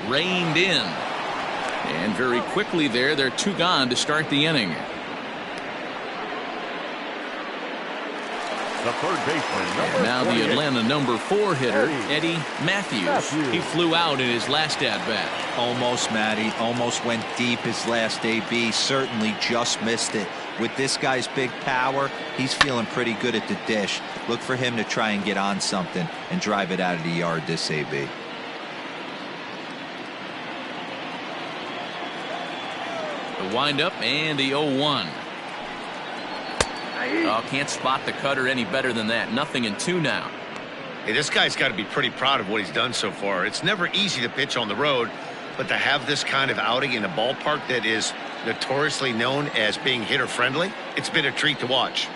S1: Reined in. And very quickly there, they're 2 gone to start the inning.
S4: The third baseman,
S1: And now the
S4: 48.
S1: Atlanta number 4 hitter, Eddie Matthews. He flew out in his last at-bat.
S3: Almost, Matty. Almost went deep his last AB. Certainly just missed it. With this guy's big power, he's feeling pretty good at the dish. Look for him to try and get on something and drive it out of the yard this AB.
S1: The windup and the 0-1. Oh, can't spot the cutter any better than that. 0-2 now.
S2: Hey, this guy's got to be pretty proud of what he's done so far. It's never easy to pitch on the road, but to have this kind of outing in a ballpark that is notoriously known as being hitter-friendly, it's been a treat to watch.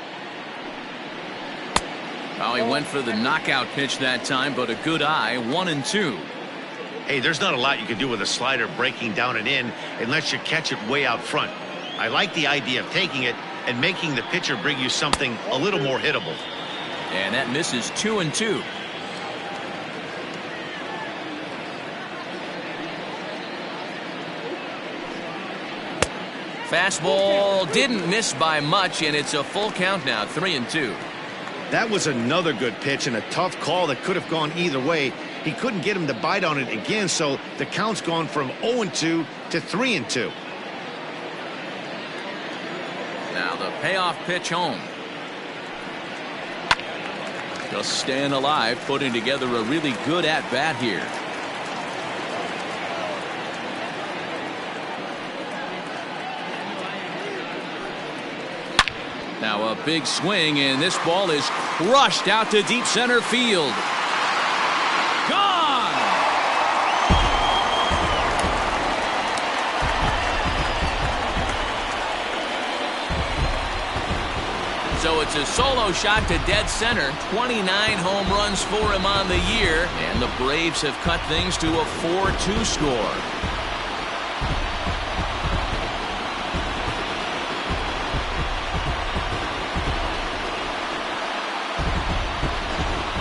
S1: Oh, he went for the knockout pitch that time, but a good eye. 1-2.
S2: Hey, there's not a lot you can do with a slider breaking down and in unless you catch it way out front. I like the idea of taking it and making the pitcher bring you something a little more hittable.
S1: And that misses. 2-2. Fastball didn't miss by much, and it's a full count now. 3-2.
S2: That was another good pitch and a tough call that could have gone either way. He couldn't get him to bite on it again, so the count's gone from 0-2 to 3-2.
S1: Now the payoff pitch home. Just staying alive, putting together a really good at-bat here. Now a big swing, and this ball is crushed out to deep center field. Gone! So it's a solo shot to dead center. 29 home runs for him on the year, and the Braves have cut things to a 4-2 score.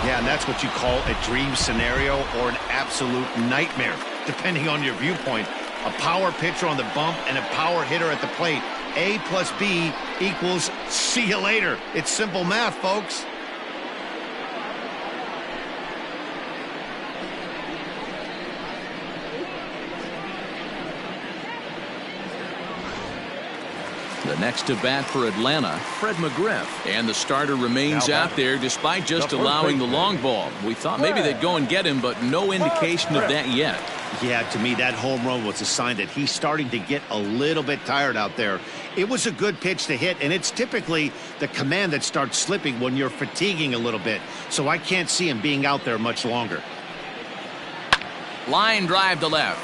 S2: Yeah, and that's what you call a dream scenario or an absolute nightmare, depending on your viewpoint. A power pitcher on the bump and a power hitter at the plate. A plus B equals see you later. It's simple math, folks.
S1: The next to bat for Atlanta, Fred McGriff. And the starter remains out there despite just allowing the long ball. We thought maybe they'd go and get him, but no indication of that yet.
S2: Yeah, to me, that home run was a sign that he's starting to get a little bit tired out there. It was a good pitch to hit, and it's typically the command that starts slipping when you're fatiguing a little bit. So I can't see him being out there much longer.
S1: Line drive to left.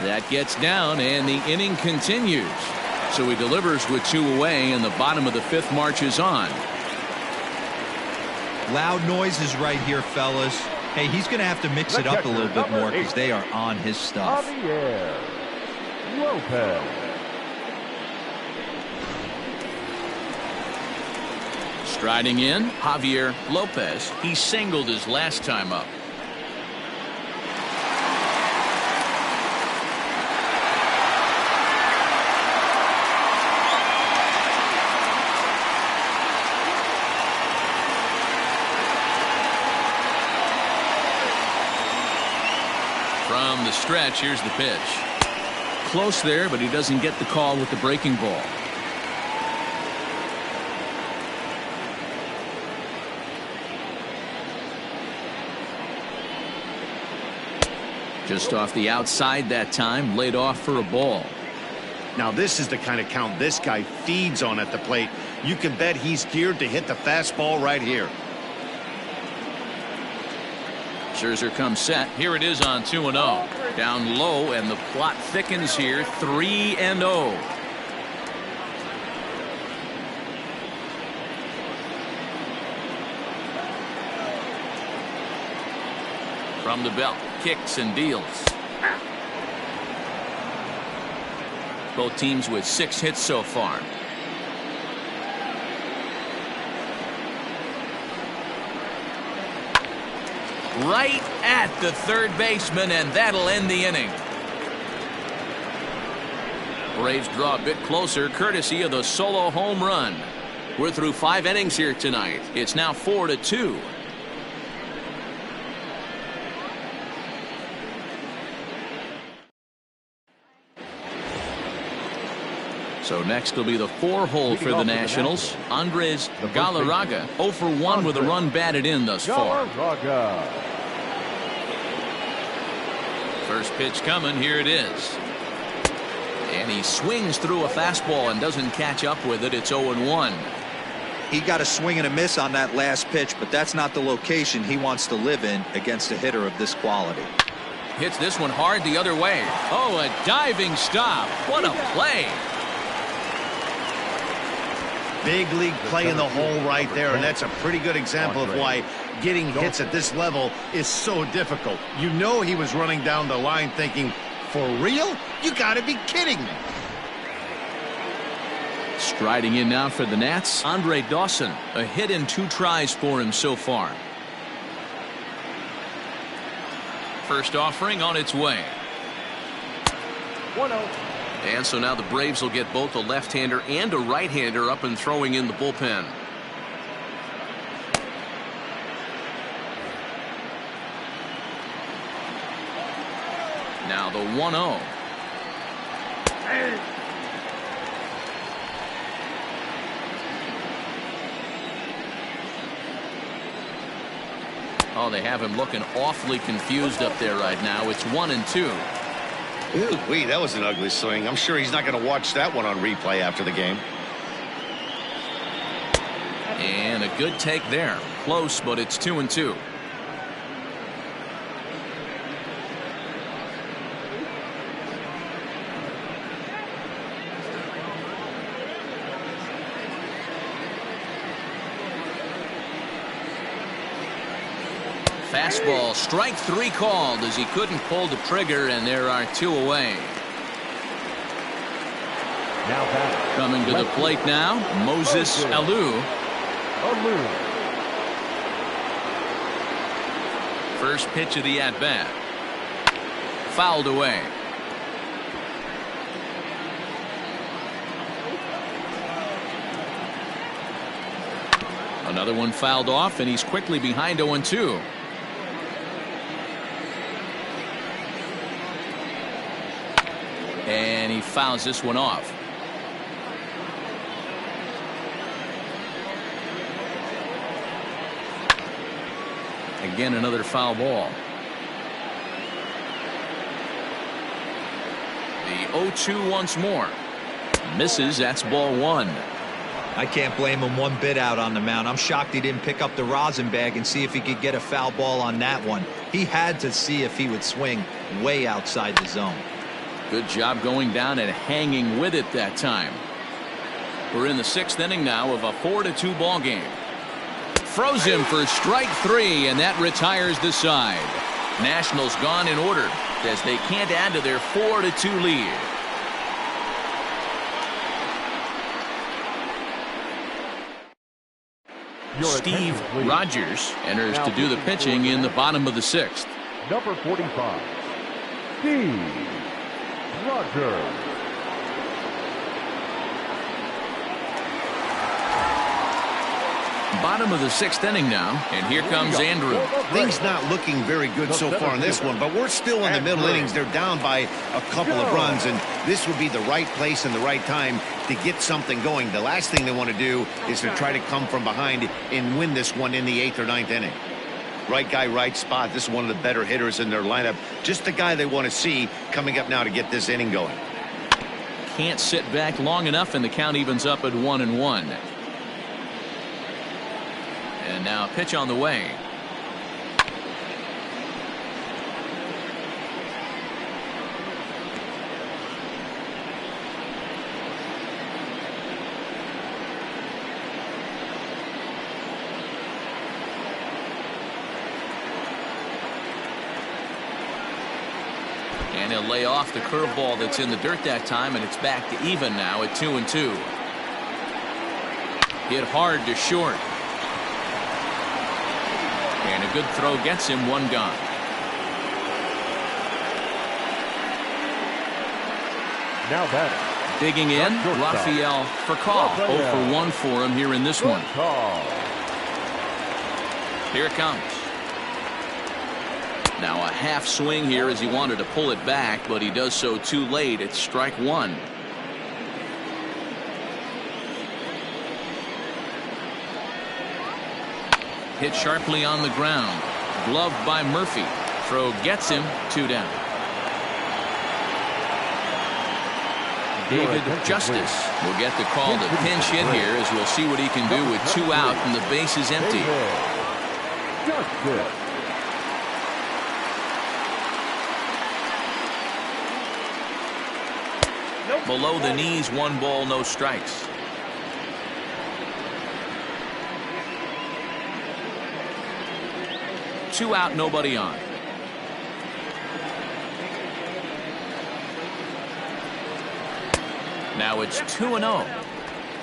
S1: That gets down, and the inning continues. So he delivers with 2 away, and the bottom of the 5th marches on.
S3: Loud noises right here, fellas. Hey, he's going to have to mix it up a little bit more because they are on his stuff.
S4: Javier Lopez.
S1: Striding in, Javier Lopez. He singled his last time up. From the stretch, here's the pitch. Close there, but he doesn't get the call with the breaking ball. Just off the outside that time, laid off for a ball.
S2: Now, this is the kind of count this guy feeds on at the plate. You can bet he's geared to hit the fastball right here.
S1: Scherzer comes set. Here it is on 2-0. Down low, and the plot thickens here. 3-0. From the belt, kicks and deals. Both teams with 6 hits so far. Right at the third baseman, and that'll end the inning. Braves draw a bit closer courtesy of the solo home run. We're through 5 innings here tonight. It's now 4-2. So next will be the 4-hole for the Nationals. Andres Galarraga 0 for 1 with a run batted in thus far. First pitch coming. Here it is. And he swings through a fastball and doesn't catch up with it. It's 0-1.
S3: He got a swing and a miss on that last pitch, but that's not the location he wants to live in against a hitter of this quality.
S1: Hits this one hard the other way. Oh, a diving stop. What a play.
S2: Big league play in the hole right there, and that's a pretty good example of why getting hits at this level is so difficult. You know he was running down the line thinking, for real? You gotta be kidding me.
S1: Striding in now for the Nats, Andre Dawson. A hit in 2 tries for him so far. First offering on its way.
S4: 1-0.
S1: And so now the Braves will get both a left-hander and a right-hander up and throwing in the bullpen. Now the 1-0. Oh, they have him looking awfully confused up there right now. It's 1-2.
S2: Ooh, that was an ugly swing. I'm sure he's not going to watch that one on replay after the game.
S1: And a good take there. Close, but it's 2-2. Fastball, strike 3 called as he couldn't pull the trigger, and there are 2 away.
S4: Now back.
S1: Coming to the plate now, Moses Alou. First pitch of the at-bat. Fouled away. Another one fouled off, and he's quickly behind 0-2. And he fouls this one off. Again, another foul ball. The 0-2 once more. Misses. That's ball 1.
S3: I can't blame him one bit out on the mound. I'm shocked he didn't pick up the rosin bag and see if he could get a foul ball on that one. He had to see if he would swing way outside the zone.
S1: Good job going down and hanging with it that time. We're in the 6th inning now of a 4-2 ball game. Froze him for strike 3, and that retires the side. Nationals gone in order as they can't add to their 4-2 lead. Steve Rogers enters to do the pitching in the bottom of the 6th.
S4: Number 45, Steve Rogers.
S1: Bottom of the 6th inning now, and here comes Andrew.
S2: Things not looking very good so far in this one, but we're still in the middle innings. They're down by a couple of runs, and this would be the right place and the right time to get something going. The last thing they want to do is to try to come from behind and win this one in the 8th or 9th inning. Right guy, right spot. This is one of the better hitters in their lineup. Just the guy they want to see coming up now to get this inning going.
S1: Can't sit back long enough, and the count evens up at 1-1. And now a pitch on the way. And he'll lay off the curveball that's in the dirt that time, and it's back to even now at 2-2. Hit hard to short. And a good throw gets him 1 gone.
S4: Now batting,
S1: Digging in, Rafael for call. 0 for 1 for him here in this one. Here it comes. Now a half swing here as he wanted to pull it back, but he does so too late. It's strike one. Hit sharply on the ground. Gloved by Murphy. Throw gets him. 2 down. David Justice will get the call to pinch hit here as we'll see what he can do with 2 out and the base is empty. Below the knees, 1 ball, no strikes. Two out, nobody on. Now it's 2-0.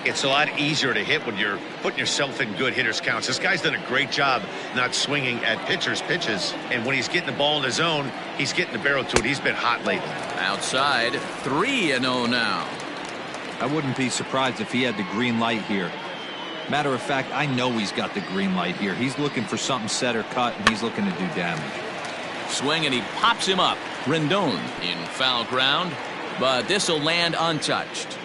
S2: It's a lot easier to hit when you're putting yourself in good hitters counts. This guy's done a great job not swinging at pitchers' pitches. And when he's getting the ball in his zone, he's getting the barrel to it. He's been hot lately.
S1: Outside, 3-0 now.
S3: I wouldn't be surprised if he had the green light here. Matter of fact, I know he's got the green light here. He's looking for something set or cut, and he's looking to do damage.
S1: Swing, and he pops him up. Rendon in foul ground, but this will land untouched.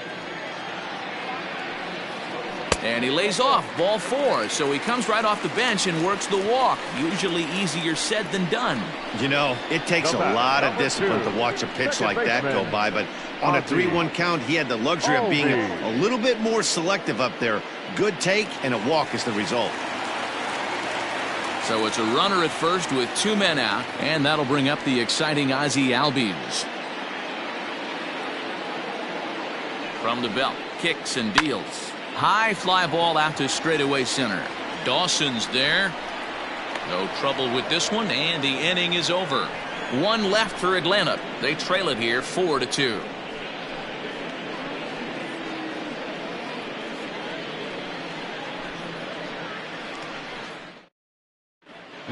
S1: And he lays off, ball 4, so he comes right off the bench and works the walk. Usually easier said than done.
S2: You know, it takes a lot of discipline to watch a pitch like that go by, but on a 3-1 count, he had the luxury of being a little bit more selective up there. Good take, and a walk is the result.
S1: So it's a runner at first with 2 men out, and that'll bring up the exciting Ozzie Albies. From the belt, kicks and deals. High fly ball out to straightaway center. Dawson's there. No trouble with this one, and the inning is over. 1 left for Atlanta. They trail it here 4-2.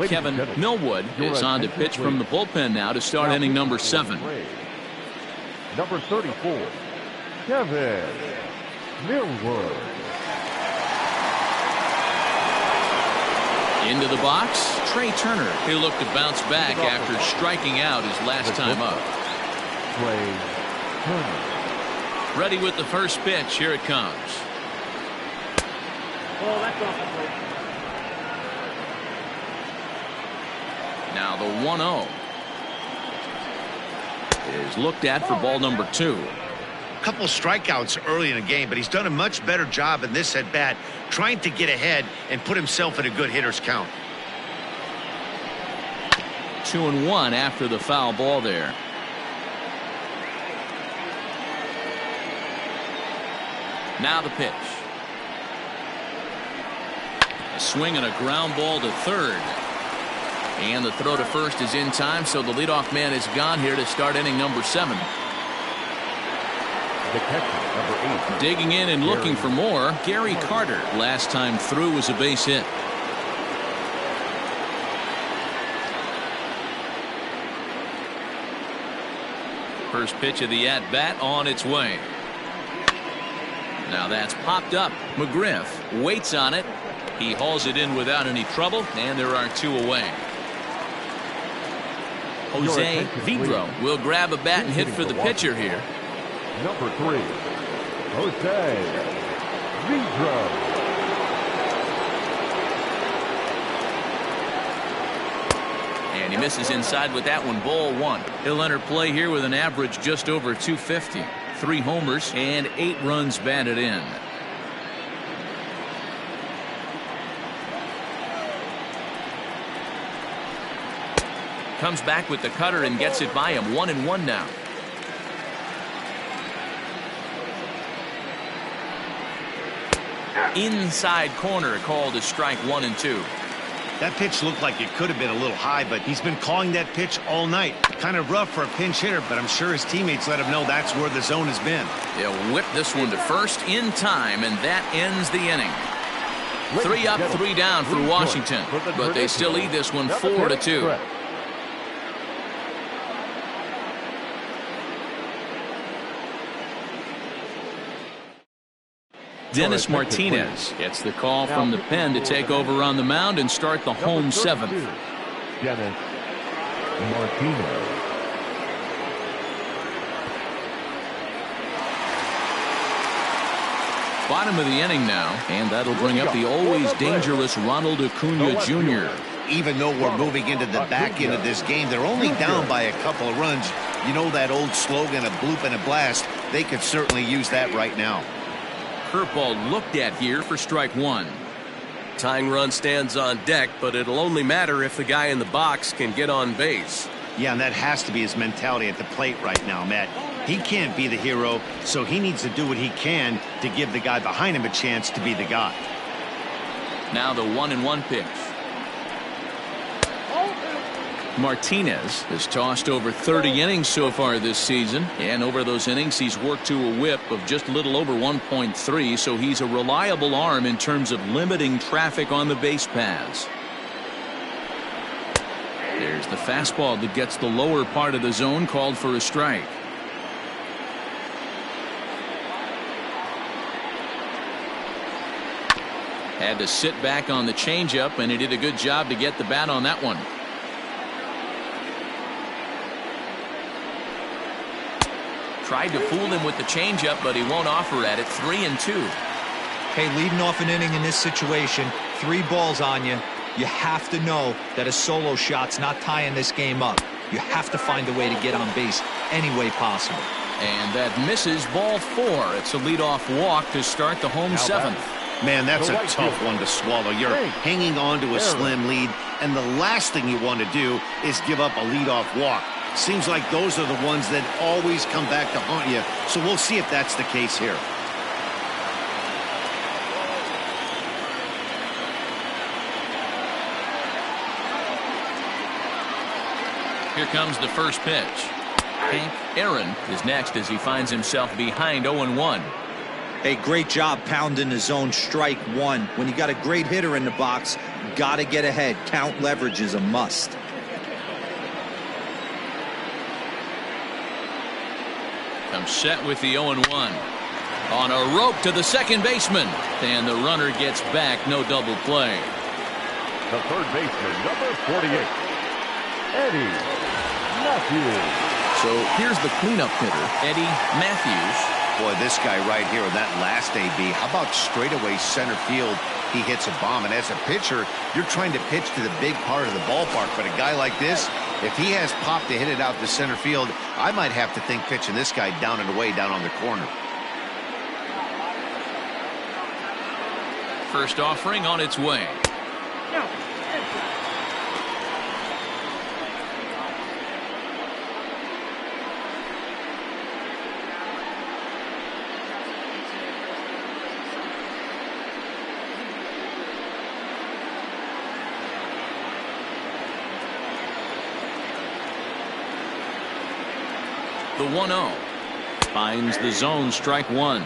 S1: Kevin Millwood is on to pitch from the bullpen now to start inning number 7.
S4: Number 34, Kevin Millwood.
S1: Into the box, Trey Turner. He'll look to bounce back after striking out his last time up.
S4: Trey Turner.
S1: Ready with the first pitch. Here it comes.
S5: Oh, that's off the plate.
S1: Now the 1-0 is looked at for ball number 2.
S2: A couple of strikeouts early in the game, but he's done a much better job in this at bat trying to get ahead and put himself in a good hitter's count.
S1: 2-1 after the foul ball there. Now the pitch. A swing and a ground ball to third. And the throw to first is in time, so the leadoff man is gone here to start inning number 7.
S4: The catcher, number 8.
S1: Digging in and looking for more, Gary Carter. Last time through was a base hit. First pitch of the at-bat on its way. Now that's popped up. McGriff waits on it. He hauls it in without any trouble, and there are 2 away. Jose Vidro will grab a bat and hit for the pitcher here.
S4: Number 3, Jose Vidro.
S1: And he misses inside with that one. Ball 1. He'll enter play here with an average just over 250. 3 homers and 8 runs batted in. Comes back with the cutter and gets it by him. 1-1 now. Inside corner called a strike 1 and 2.
S2: That pitch looked like it could have been a little high, but he's been calling that pitch all night. Kind of rough for a pinch hitter, but I'm sure his teammates let him know that's where the zone has been.
S1: They'll whip this one to first in time, and that ends the inning. 3 up, 3 down for Washington, but they still lead this one 4-2. Dennis Martinez gets the call from the pen to take over on the mound and start the home seventh.
S4: Dennis Martinez.
S1: Bottom of the inning now, and that'll bring up the always dangerous Ronald Acuna Jr.
S2: Even though we're moving into the back end of this game, they're only down by a couple of runs. You know that old slogan, a bloop and a blast. They could certainly use that right now.
S1: Curveball looked at here for strike one.
S7: Tying run stands on deck, but it'll only matter if the guy in the box can get on base.
S2: Yeah, and that has to be his mentality at the plate right now, Matt. He can't be the hero, so he needs to do what he can to give the guy behind him a chance to be the guy.
S1: Now the 1-1 pitch. Martinez has tossed over 30 innings so far this season, and over those innings he's worked to a whip of just a little over 1.3, so he's a reliable arm in terms of limiting traffic on the base paths. There's the fastball that gets the lower part of the zone, called for a strike. Had to sit back on the changeup, and he did a good job to get the bat on that one. Tried to fool him with the changeup, but he won't offer at it. 3-2.
S3: Hey, leading off an inning in this situation, 3 balls on you. You have to know that a solo shot's not tying this game up. You have to find a way to get on base any way possible.
S1: And that misses, ball 4. It's a leadoff walk to start the home seventh.
S2: Man, that's a tough one to swallow. You're hanging on to a slim lead, and the last thing you want to do is give up a leadoff walk. Seems like those are the ones that always come back to haunt you, so we'll see if that's the case here.
S1: Here comes the first pitch. Hank Aaron is next as he finds himself behind 0-1.
S3: Hey, great job pounding the zone. Strike one. When you got a great hitter in the box, got to get ahead. Count leverage is a must.
S1: Comes set with the 0-1. On a rope to the second baseman. And the runner gets back. No double play.
S4: The third baseman, number 48, Eddie Matthews.
S1: So here's the cleanup hitter, Eddie Matthews.
S2: Boy, this guy right here in that last AB, how about straightaway center field? He hits a bomb, and as a pitcher, you're trying to pitch to the big part of the ballpark, but a guy like this, if he has pop to hit it out to center field, I might have to think pitching this guy down and away down on the corner.
S1: First offering on its way. The 1-0 finds the zone, strike one.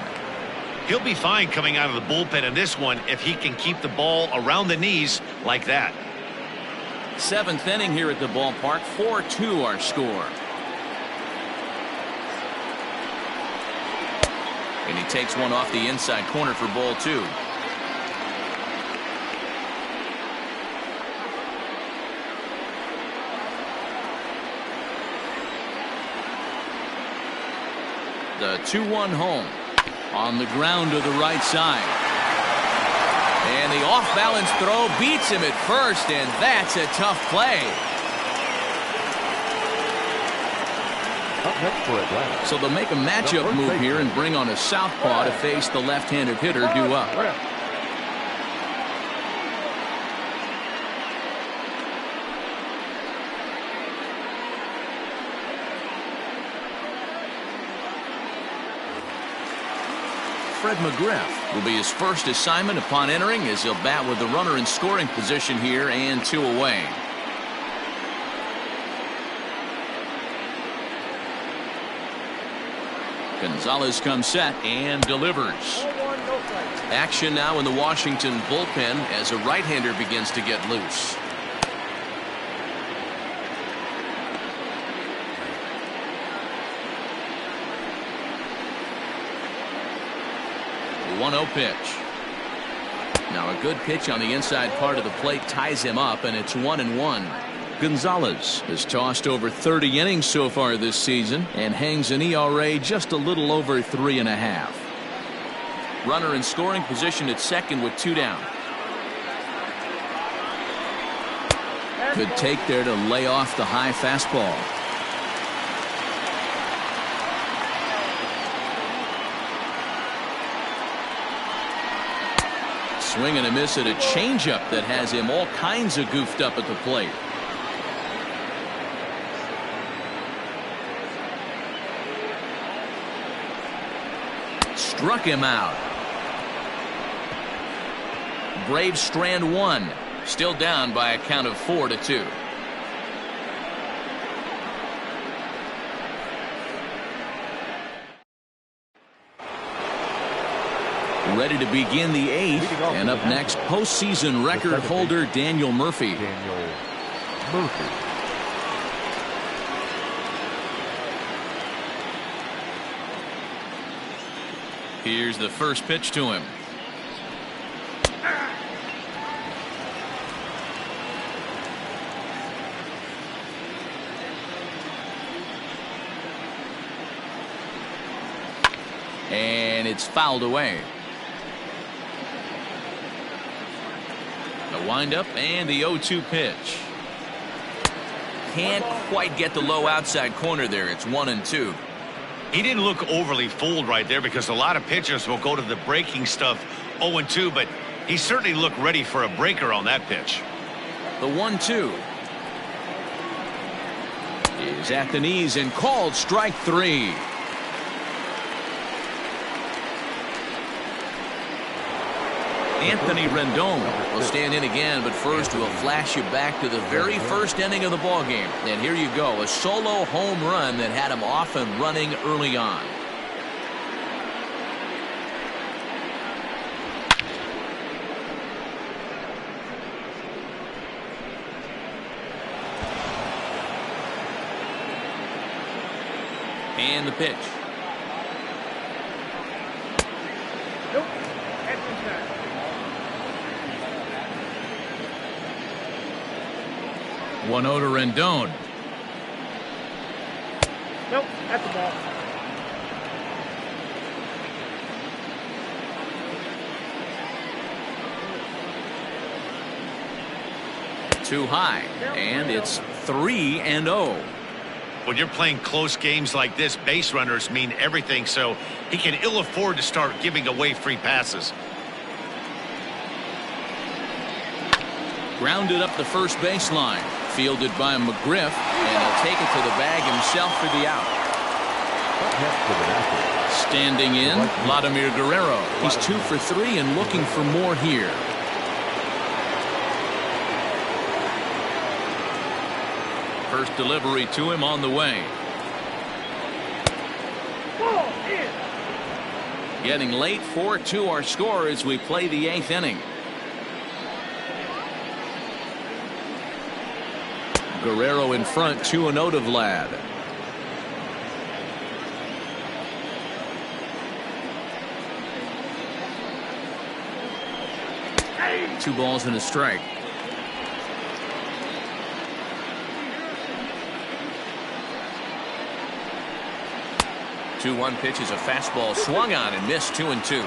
S2: He'll be fine coming out of the bullpen in this one if he can keep the ball around the knees like that.
S1: 7th inning here at the ballpark. 4-2 our score. And he takes one off the inside corner for ball 2. The 2-1 home on the ground to the right side. And the off-balance throw beats him at first, and that's a tough play.
S4: Up next for Atlanta.
S1: So they'll make a matchup move here and bring on a southpaw to face the left-handed hitter due up. Fred McGriff will be his first assignment upon entering, as he'll bat with the runner in scoring position here and 2 away. Gonzalez comes set and delivers. Action now in the Washington bullpen as a right-hander begins to get loose. 1-0 pitch. Now a good pitch on the inside part of the plate ties him up, and it's 1-1. Gonzalez has tossed over 30 innings so far this season and hangs an ERA just a little over 3.5. Runner in scoring position at second with 2 down. Good take there to lay off the high fastball. Swing and a miss at a changeup that has him all kinds of goofed up at the plate. Struck him out. Braves strand 1. Still down by a count of 4-2. Ready to begin the 8th, and up next, postseason record holder Daniel Murphy. Here's the first pitch to him. And it's fouled away. The windup and the 0-2 pitch. Can't quite get the low outside corner there. It's 1-2.
S2: He didn't look overly fooled right there, because a lot of pitchers will go to the breaking stuff 0-2, but he certainly looked ready for a breaker on that pitch.
S1: The 1-2 is at the knees and called strike 3. Anthony Rendon will stand in again, but first we'll flash you back to the very first inning of the ballgame. And here you go, a solo home run that had him off and running early on. And the pitch.
S5: Nope. That's inside.
S1: 1-0 to Rendon.
S5: Nope, that's the ball.
S1: Too high, and it's 3-0.
S2: When you're playing close games like this, base runners mean everything, so he can ill afford to start giving away free passes.
S1: Grounded up the first baseline. Fielded by McGriff, and he'll take it to the bag himself for the out. Standing in, Vladimir Guerrero. He's 2 for 3 and looking for more here. First delivery to him on the way.
S5: Ball in.
S1: Getting late, 4-2 our score as we play the 8th inning. Guerrero in front, 2-0 to Vlad. Two balls and a strike. Two-one pitch is a fastball swung on and missed. 2-2.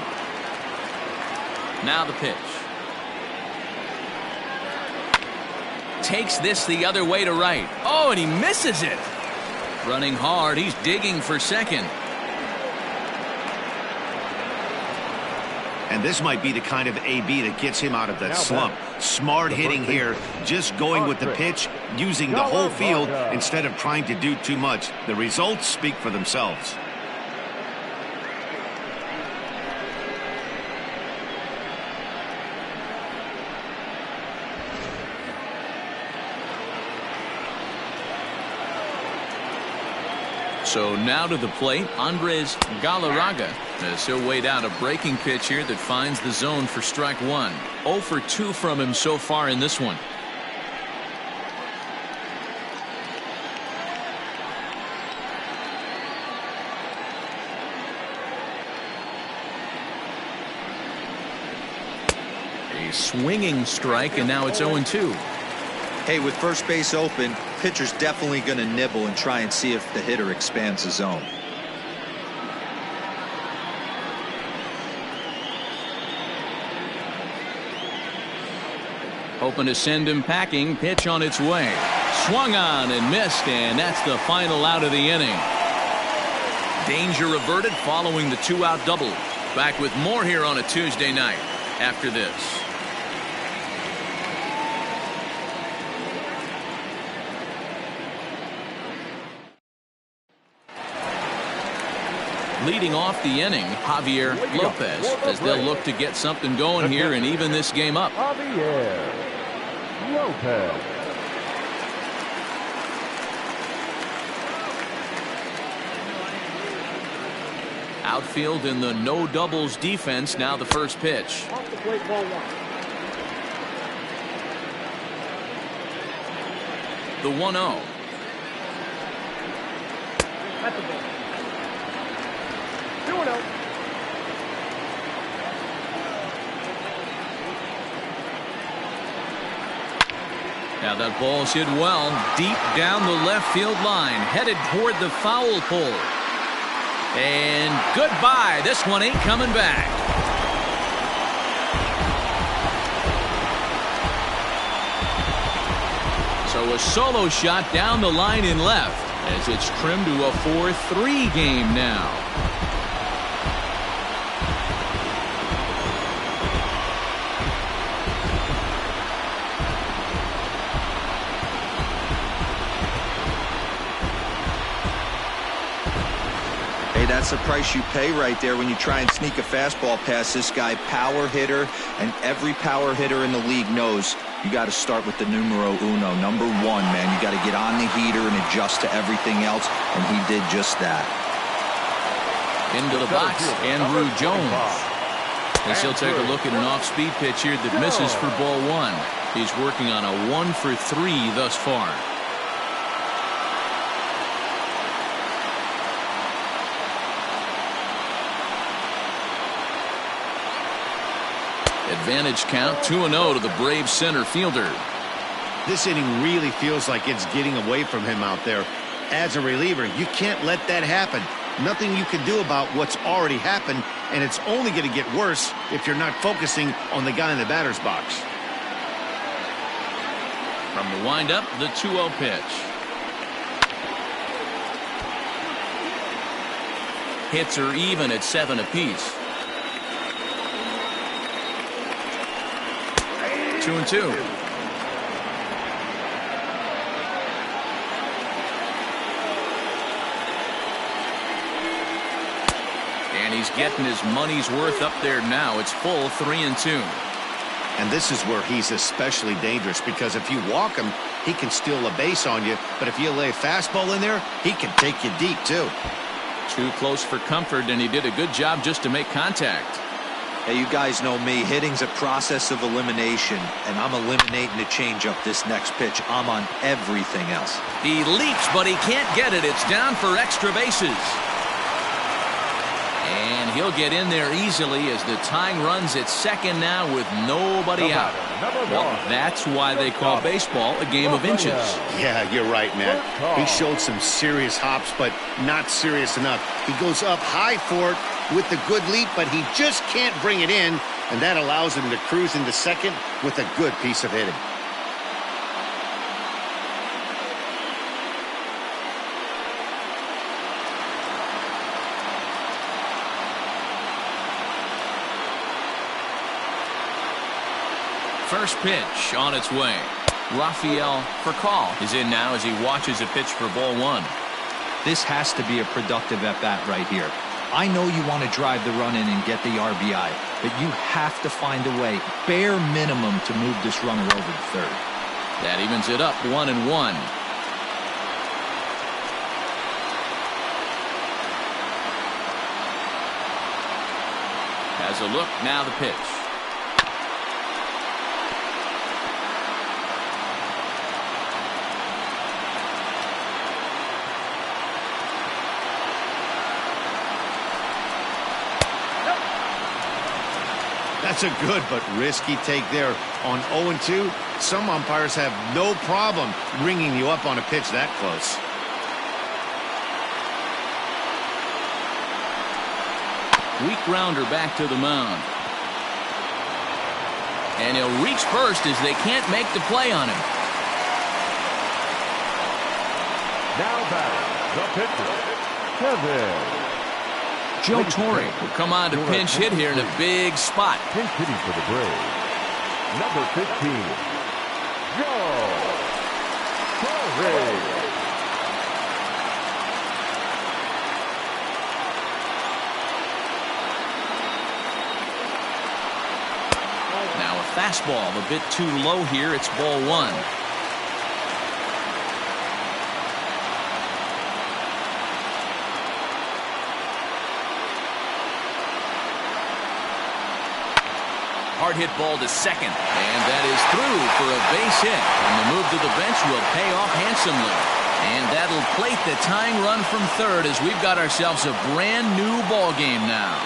S1: Now the pitch. Takes this the other way to right. Oh, and he misses it. Running hard. He's digging for second.
S2: And this might be the kind of AB that gets him out of that slump. Smart hitting here, just going with the pitch, using the whole field instead of trying to do too much. The results speak for themselves.
S1: So now to the plate, Andres Galarraga, as he'll wait out a breaking pitch here that finds the zone for strike 1. 0 for 2 from him so far in this one. A swinging strike, and now it's 0-2.
S3: Hey, with first base open, pitcher's definitely going to nibble and try and see if the hitter expands the zone.
S1: Hoping to send him packing. Pitch on its way. Swung on and missed, and that's the final out of the inning. Danger averted following the 2-out double. Back with more here on a Tuesday night after this. Leading off the inning, Javier Lopez, as they'll look to get something going here and even this game up.
S4: Javier Lopez.
S1: Outfield in the no doubles defense. Now the first pitch.
S5: Off the plate, ball 1.
S1: The 1-0.
S5: At the ball. 2-0.
S1: Now that ball's hit well, deep down the left field line, headed toward the foul pole. And goodbye. This one ain't coming back. So a solo shot down the line in left as it's trimmed to a 4-3 game now.
S3: That's the price you pay right there when you try and sneak a fastball past this guy. Power hitter, and every power hitter in the league knows you got to start with the numero uno, number 1, man. You got to get on the heater and adjust to everything else, and he did just that.
S1: Into the box, Andrew Jones. As he'll take a look at an off-speed pitch here that misses for ball 1. He's working on a 1-for-3 thus far. Advantage count, 2-0 to the Braves center fielder.
S2: This inning really feels like it's getting away from him out there. As a reliever, you can't let that happen. Nothing you can do about what's already happened, and it's only going to get worse if you're not focusing on the guy in the batter's box.
S1: From the windup, the 2-0 pitch. Hits are even at 7 apiece. 2-2. And he's getting his money's worth up there now. It's full 3-2.
S2: And this is where he's especially dangerous, because if you walk him, he can steal a base on you. But if you lay a fastball in there, he can take you deep, too.
S1: Too close for comfort, and he did a good job just to make contact.
S3: Hey, you guys know me. Hitting's a process of elimination, and I'm eliminating the changeup this next pitch. I'm on everything else.
S1: He leaps, but he can't get it. It's down for extra bases. And he'll get in there easily as the tying runs at second now with nobody out. Well, that's why they call baseball a game of inches.
S2: Yeah, you're right, man. He showed some serious hops, but not serious enough. He goes up high for it with the good leap, but he just can't bring it in, and that allows him to cruise into second with a good piece of hitting.
S1: First pitch on its way. Rafael Furcal is in now as he watches a pitch for ball 1.
S3: This has to be a productive at-bat right here. I know you want to drive the run in and get the RBI, but you have to find a way, bare minimum, to move this runner over to third.
S1: That evens it up 1-1. Has a look, now the pitch.
S2: That's a good but risky take there. On 0-2, some umpires have no problem ringing you up on a pitch that close.
S1: Weak grounder back to the mound. And he'll reach first as they can't make the play on him.
S4: Now batting, the pitcher, Kevin.
S1: Joe Torre will come on to pinch hit here in a big spot.
S4: Pinch hitting for the Braves. Number 15, Joe Torre.
S1: Now a fastball a bit too low here. It's ball one. Hard hit ball to second. And that is through for a base hit. And the move to the bench will pay off handsomely. And that'll plate the tying run from third as we've got ourselves a brand new ball game now.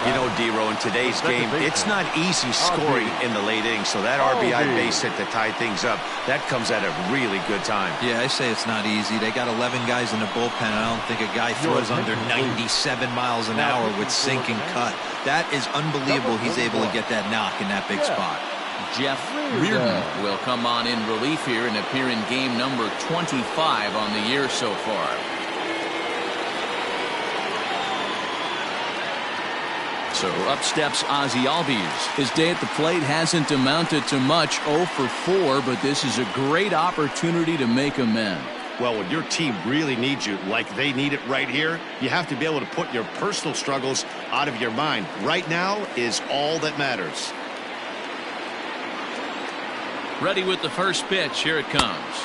S2: You know, D-Row, in today's game, it's not easy scoring in the late innings, so that RBI base hit to tie things up, that comes at a really good time.
S3: Yeah, I say it's not easy. They got 11 guys in the bullpen. I don't think a guy throws under 97 miles an hour with sink and cut. That is unbelievable. He's able to get that knock in that big spot.
S1: Jeff Reardon will come on in relief here and appear in game number 25 on the year so far. So up steps Ozzie Albies. His day at the plate hasn't amounted to much, 0 for 4, but this is a great opportunity to make amends.
S2: Well, when your team really needs you, like they need it right here, you have to be able to put your personal struggles out of your mind. Right now is all that matters.
S1: Ready with the first pitch. Here it comes.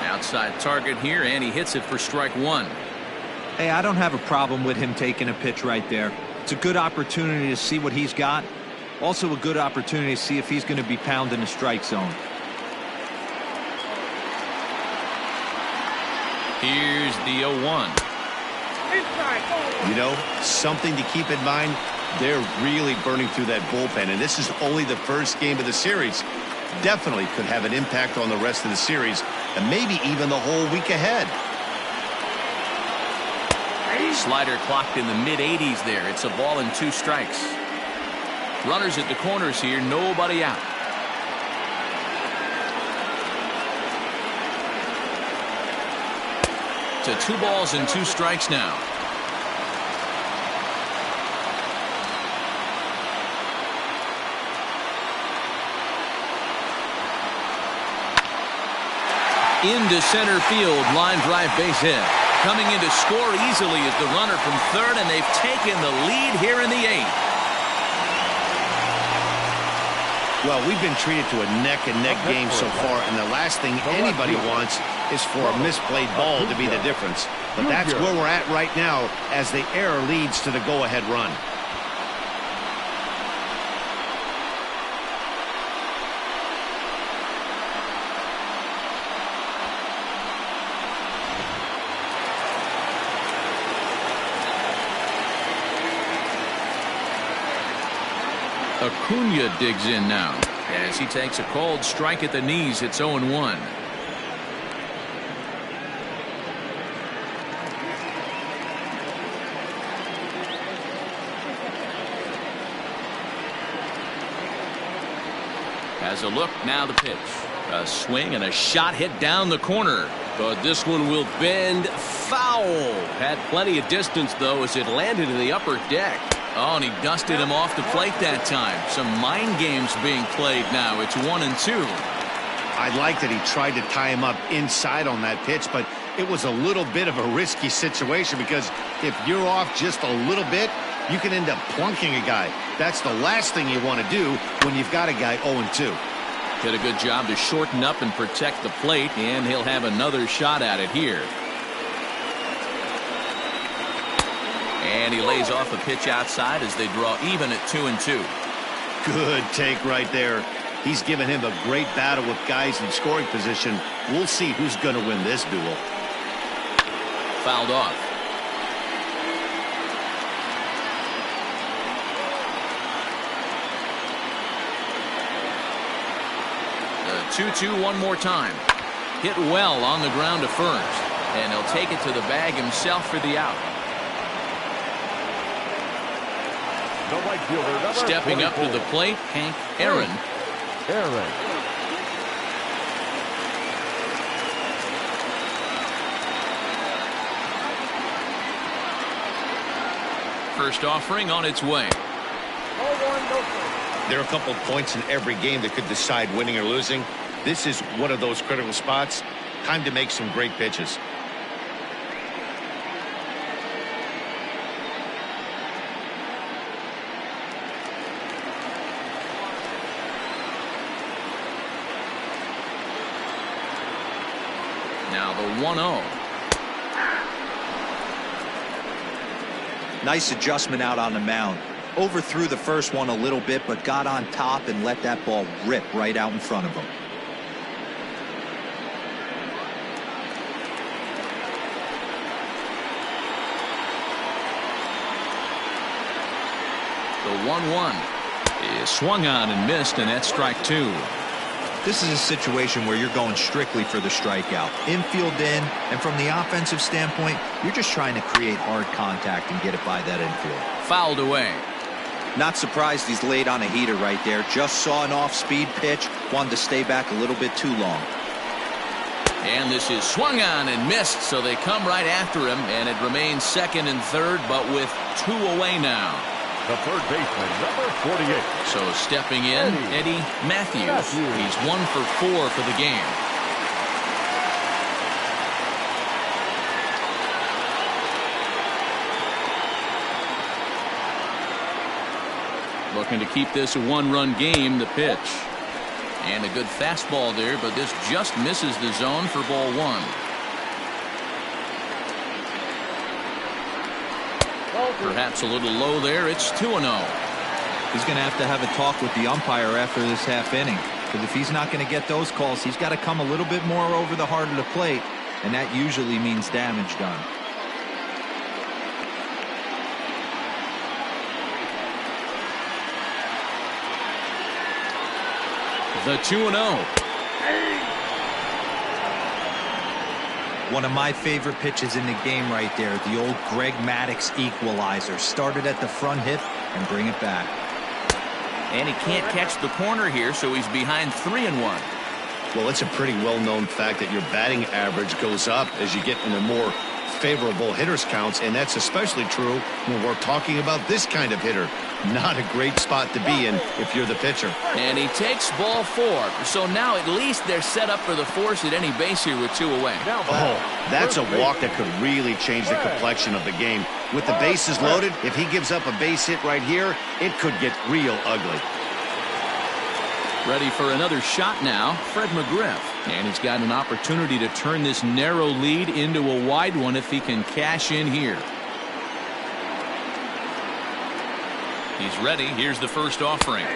S1: Outside target here, and he hits it for strike one.
S3: Hey, I don't have a problem with him taking a pitch right there. It's a good opportunity to see what he's got. Also a good opportunity to see if he's going to be pounding the strike zone.
S1: Here's the 0-1.
S2: You know, something to keep in mind, they're really burning through that bullpen, and this is only the first game of the series. Definitely could have an impact on the rest of the series, and maybe even the whole week ahead.
S1: Slider clocked in the mid-80s there. It's a ball and 2 strikes. Runners at the corners here, nobody out. To 2 balls and 2 strikes now. Into center field, line drive base hit. Coming in to score easily is the runner from third, and they've taken the lead here in the 8th.
S2: Well, we've been treated to a neck-and-neck game so far, and the last thing anybody wants is for a misplayed ball to be the difference. But that's where we're at right now as the error leads to the go-ahead run.
S1: Acuna digs in now as he takes a cold strike at the knees. It's 0-1. Has a look, now the pitch. A swing and a shot hit down the corner.
S7: But this one will bend foul. Had plenty of distance, though, as it landed in the upper deck.
S1: Oh, and he dusted him off the plate that time. Some mind games being played now. It's 1-2.
S2: I like that he tried to tie him up inside on that pitch, but it was a little bit of a risky situation because if you're off just a little bit, you can end up plunking a guy. That's the last thing you want to do when you've got a guy 0-2.
S1: Did a good job to shorten up and protect the plate, and he'll have another shot at it here. And he lays off a pitch outside as they draw even at 2-2.
S2: Good take right there. He's given him a great battle with guys in scoring position. We'll see who's going to win this duel.
S1: Fouled off. 2-2 one more time. Hit well on the ground to first. And he'll take it to the bag himself for the out.
S4: The right fielder, number
S1: Stepping up to
S4: 24.
S1: the plate, Hank Aaron. First offering on its way.
S2: There are a couple points in every game that could decide winning or losing. This is one of those critical spots. Time to make some great pitches.
S1: Now the 1-0.
S3: Nice adjustment out on the mound. Overthrew the first one a little bit, but got on top and let that ball rip right out in front of him.
S1: The 1-1 is swung on and missed, and that's strike 2.
S3: This is a situation where you're going strictly for the strikeout. Infield in, and from the offensive standpoint, you're just trying to create hard contact and get it by that infield.
S1: Fouled away.
S3: Not surprised he's laid on a heater right there. Just saw an off-speed pitch, wanted to stay back a little bit too long.
S1: And this is swung on and missed, so they come right after him, and it remains second and third, but with 2 away now.
S4: The third baseman, number 48.
S1: So stepping in, Eddie Matthews. He's 1 for 4 for the game. Looking to keep this a 1-run game, the pitch. And a good fastball there, but this just misses the zone for ball 1. Perhaps a little low there. It's 2-0.
S3: He's going to have a talk with the umpire after this half inning, because if he's not going to get those calls, he's got to come a little bit more over the heart of the plate, and that usually means damage done.
S1: The 2-0.
S3: One of my favorite pitches in the game right there, the old Greg Maddux equalizer. Started at the front hip and bring it back.
S1: And he can't catch the corner here, so he's behind 3-1.
S2: Well, it's a pretty well-known fact that your batting average goes up as you get into more favorable hitters counts, and that's especially true when we're talking about this kind of hitter. Not a great spot to be in if you're the pitcher.
S1: And he takes ball 4. So now at least they're set up for the force at any base here with 2 away.
S2: Oh, that's a walk that could really change the complexion of the game. With the bases loaded, if he gives up a base hit right here, it could get real ugly.
S1: Ready for another shot now, Fred McGriff. And he's got an opportunity to turn this narrow lead into a wide one if he can cash in here. He's ready. Here's the first offering.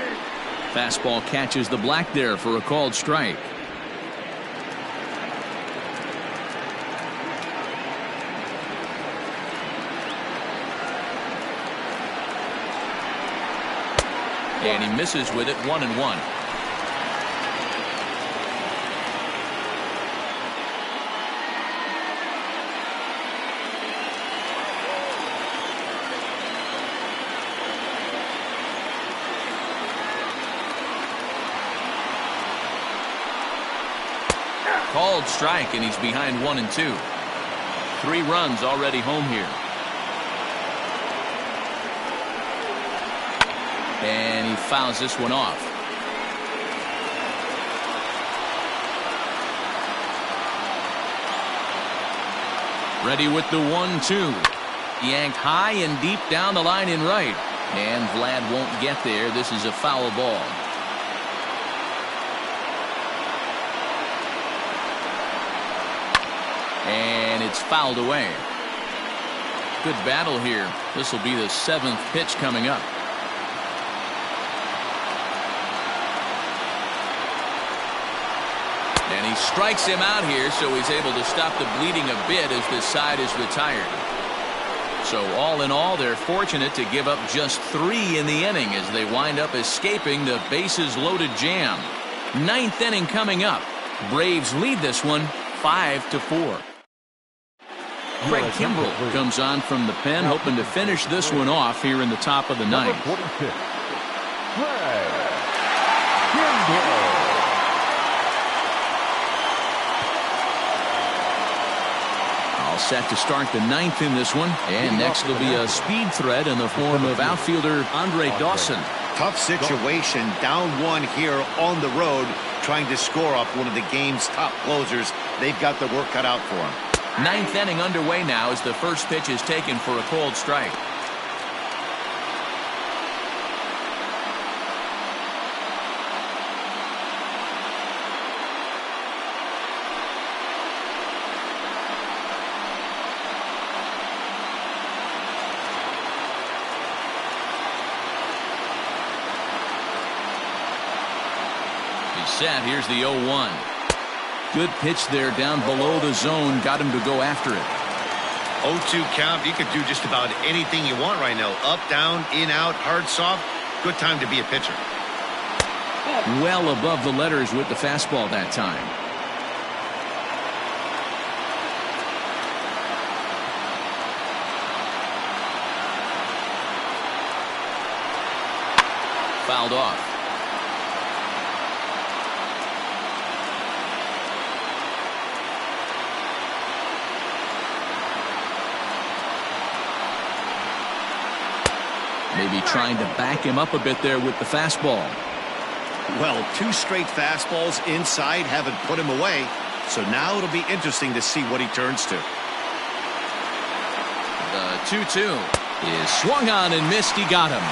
S1: Fastball catches the black there for a called strike. And he misses with it, 1-1. Called strike, and he's behind 1-2. 3 runs already home here. And he fouls this one off. Ready with the 1-2. Yanked high and deep down the line in right. And Vlad won't get there. This is a foul ball. And it's fouled away. Good battle here. This will be the 7th pitch coming up. And he strikes him out here, so he's able to stop the bleeding a bit as this side is retired. So all in all, they're fortunate to give up just 3 in the inning as they wind up escaping the bases loaded jam. Ninth inning coming up. Braves lead this one 5-4. Craig Kimbrell comes on from the pen, hoping to finish this one off here in the top of the ninth.
S4: Number 46, Craig Kimbrell.
S1: All set to start the ninth in this one. And next will be a speed threat in the form of outfielder Andre Dawson.
S2: Tough situation, down one here on the road, trying to score off one of the game's top closers. They've got the work cut out for him.
S1: Ninth inning underway now as the first pitch is taken for a cold strike. He's set. Here's the 0-1. Good pitch there down below the zone. Got him to go after it.
S2: 0-2 count. You could do just about anything you want right now. Up, down, in, out, hard, soft. Good time to be a pitcher.
S1: Well above the letters with the fastball that time. Fouled off. Maybe trying to back him up a bit there with the fastball.
S2: Well, 2 straight fastballs inside haven't put him away. So now it'll be interesting to see what he turns to.
S1: The 2-2 is swung on and missed. He got him.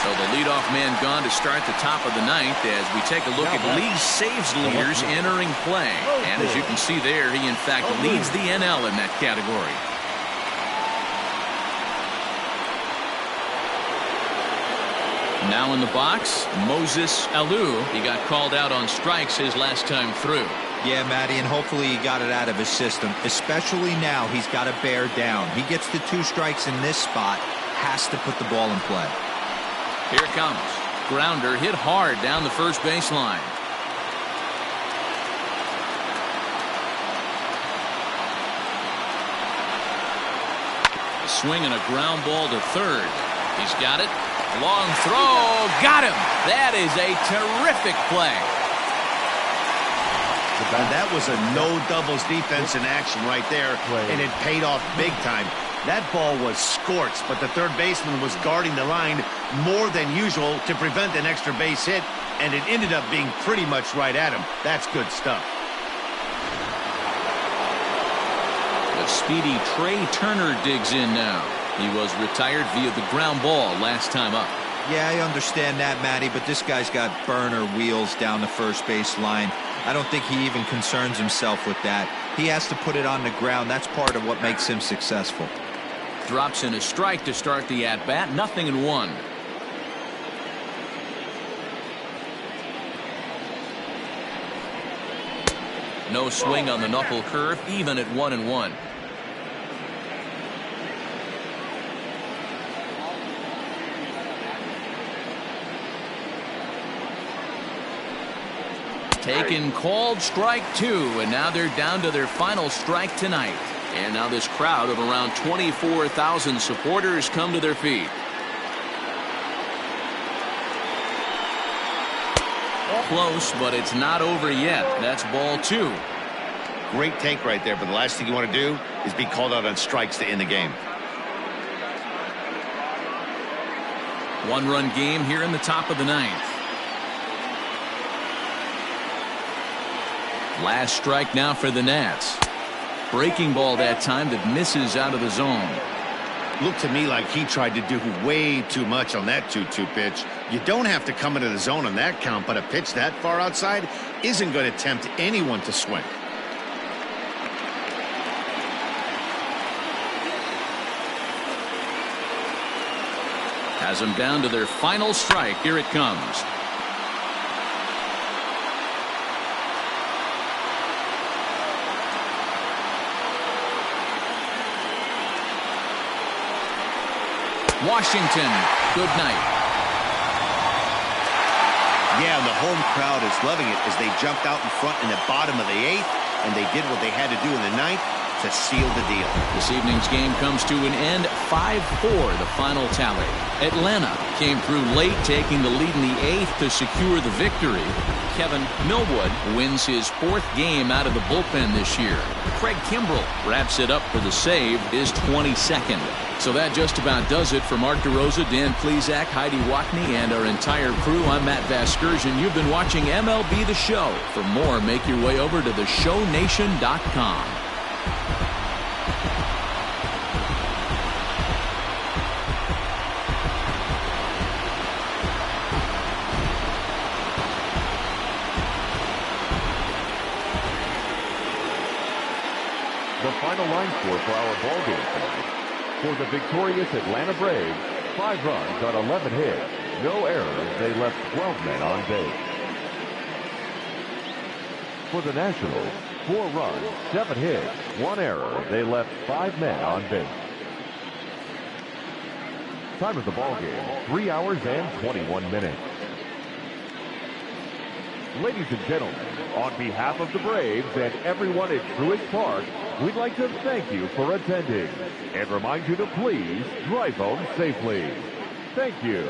S1: So the leadoff man gone to start the top of the ninth as we take a look at league saves leaders entering play. And as you can see there, he in fact leads the NL in that category. Now in the box, Moses Alou. He got called out on strikes his last time through.
S3: Yeah, Matty, and hopefully he got it out of his system. Especially now, he's got to bear down. He gets the 2 strikes in this spot, has to put the ball in play.
S1: Here it comes. Grounder hit hard down the first baseline. A swing and a ground ball to third. He's got it. Long throw. Got him. That is a terrific play.
S2: And that was a no doubles defense in action right there, and it paid off big time. That ball was scorched, but the third baseman was guarding the line more than usual to prevent an extra base hit, and it ended up being pretty much right at him. That's good stuff.
S1: The speedy Trey Turner digs in now. He was retired via the ground ball last time up.
S3: Yeah, I understand that, Matty, but this guy's got burner wheels down the first base line. I don't think he even concerns himself with that. He has to put it on the ground. That's part of what makes him successful.
S1: Drops in a strike to start the at-bat. 0-1. No swing on the knuckle curve, even at 1-1. Taken, called strike 2, and now they're down to their final strike tonight. And now this crowd of around 24,000 supporters come to their feet. Close, but it's not over yet. That's ball 2.
S2: Great take right there, but the last thing you want to do is be called out on strikes to end the game.
S1: 1-run game here in the top of the ninth. Last strike now for the Nats. Breaking ball that time that misses out of the zone.
S2: Looked to me like he tried to do way too much on that 2-2 pitch. You don't have to come into the zone on that count, but a pitch that far outside isn't going to tempt anyone to swing.
S1: Has them down to their final strike. Here it comes. Washington, good night.
S2: the home crowd is loving it as they jumped out in front in the bottom of the 8th, and they did what they had to do in the 9th to seal the deal.
S1: This evening's game comes to an end, 5-4 the final tally. Atlanta came through late, taking the lead in the 8th to secure the victory. Kevin Millwood wins his 4th game out of the bullpen this year. Craig Kimbrell wraps it up for the save, his 22nd. So that just about does it for Mark DeRosa, Dan Plesac, Heidi Wackney, and our entire crew. I'm Matt Vasgersian. You've been watching MLB The Show. For more, make your way over to theshownation.com.
S4: The final line score for our ball game tonight. For the victorious Atlanta Braves, 5 runs on 11 hits, no errors. They left 12 men on base. For the Nationals, 4 runs, 7 hits, 1 error. They left 5 men on base. Time of the ball game, 3 hours and 21 minutes. Ladies and gentlemen, on behalf of the Braves and everyone at Truist Park, we'd like to thank you for attending and remind you to please drive home safely. Thank you.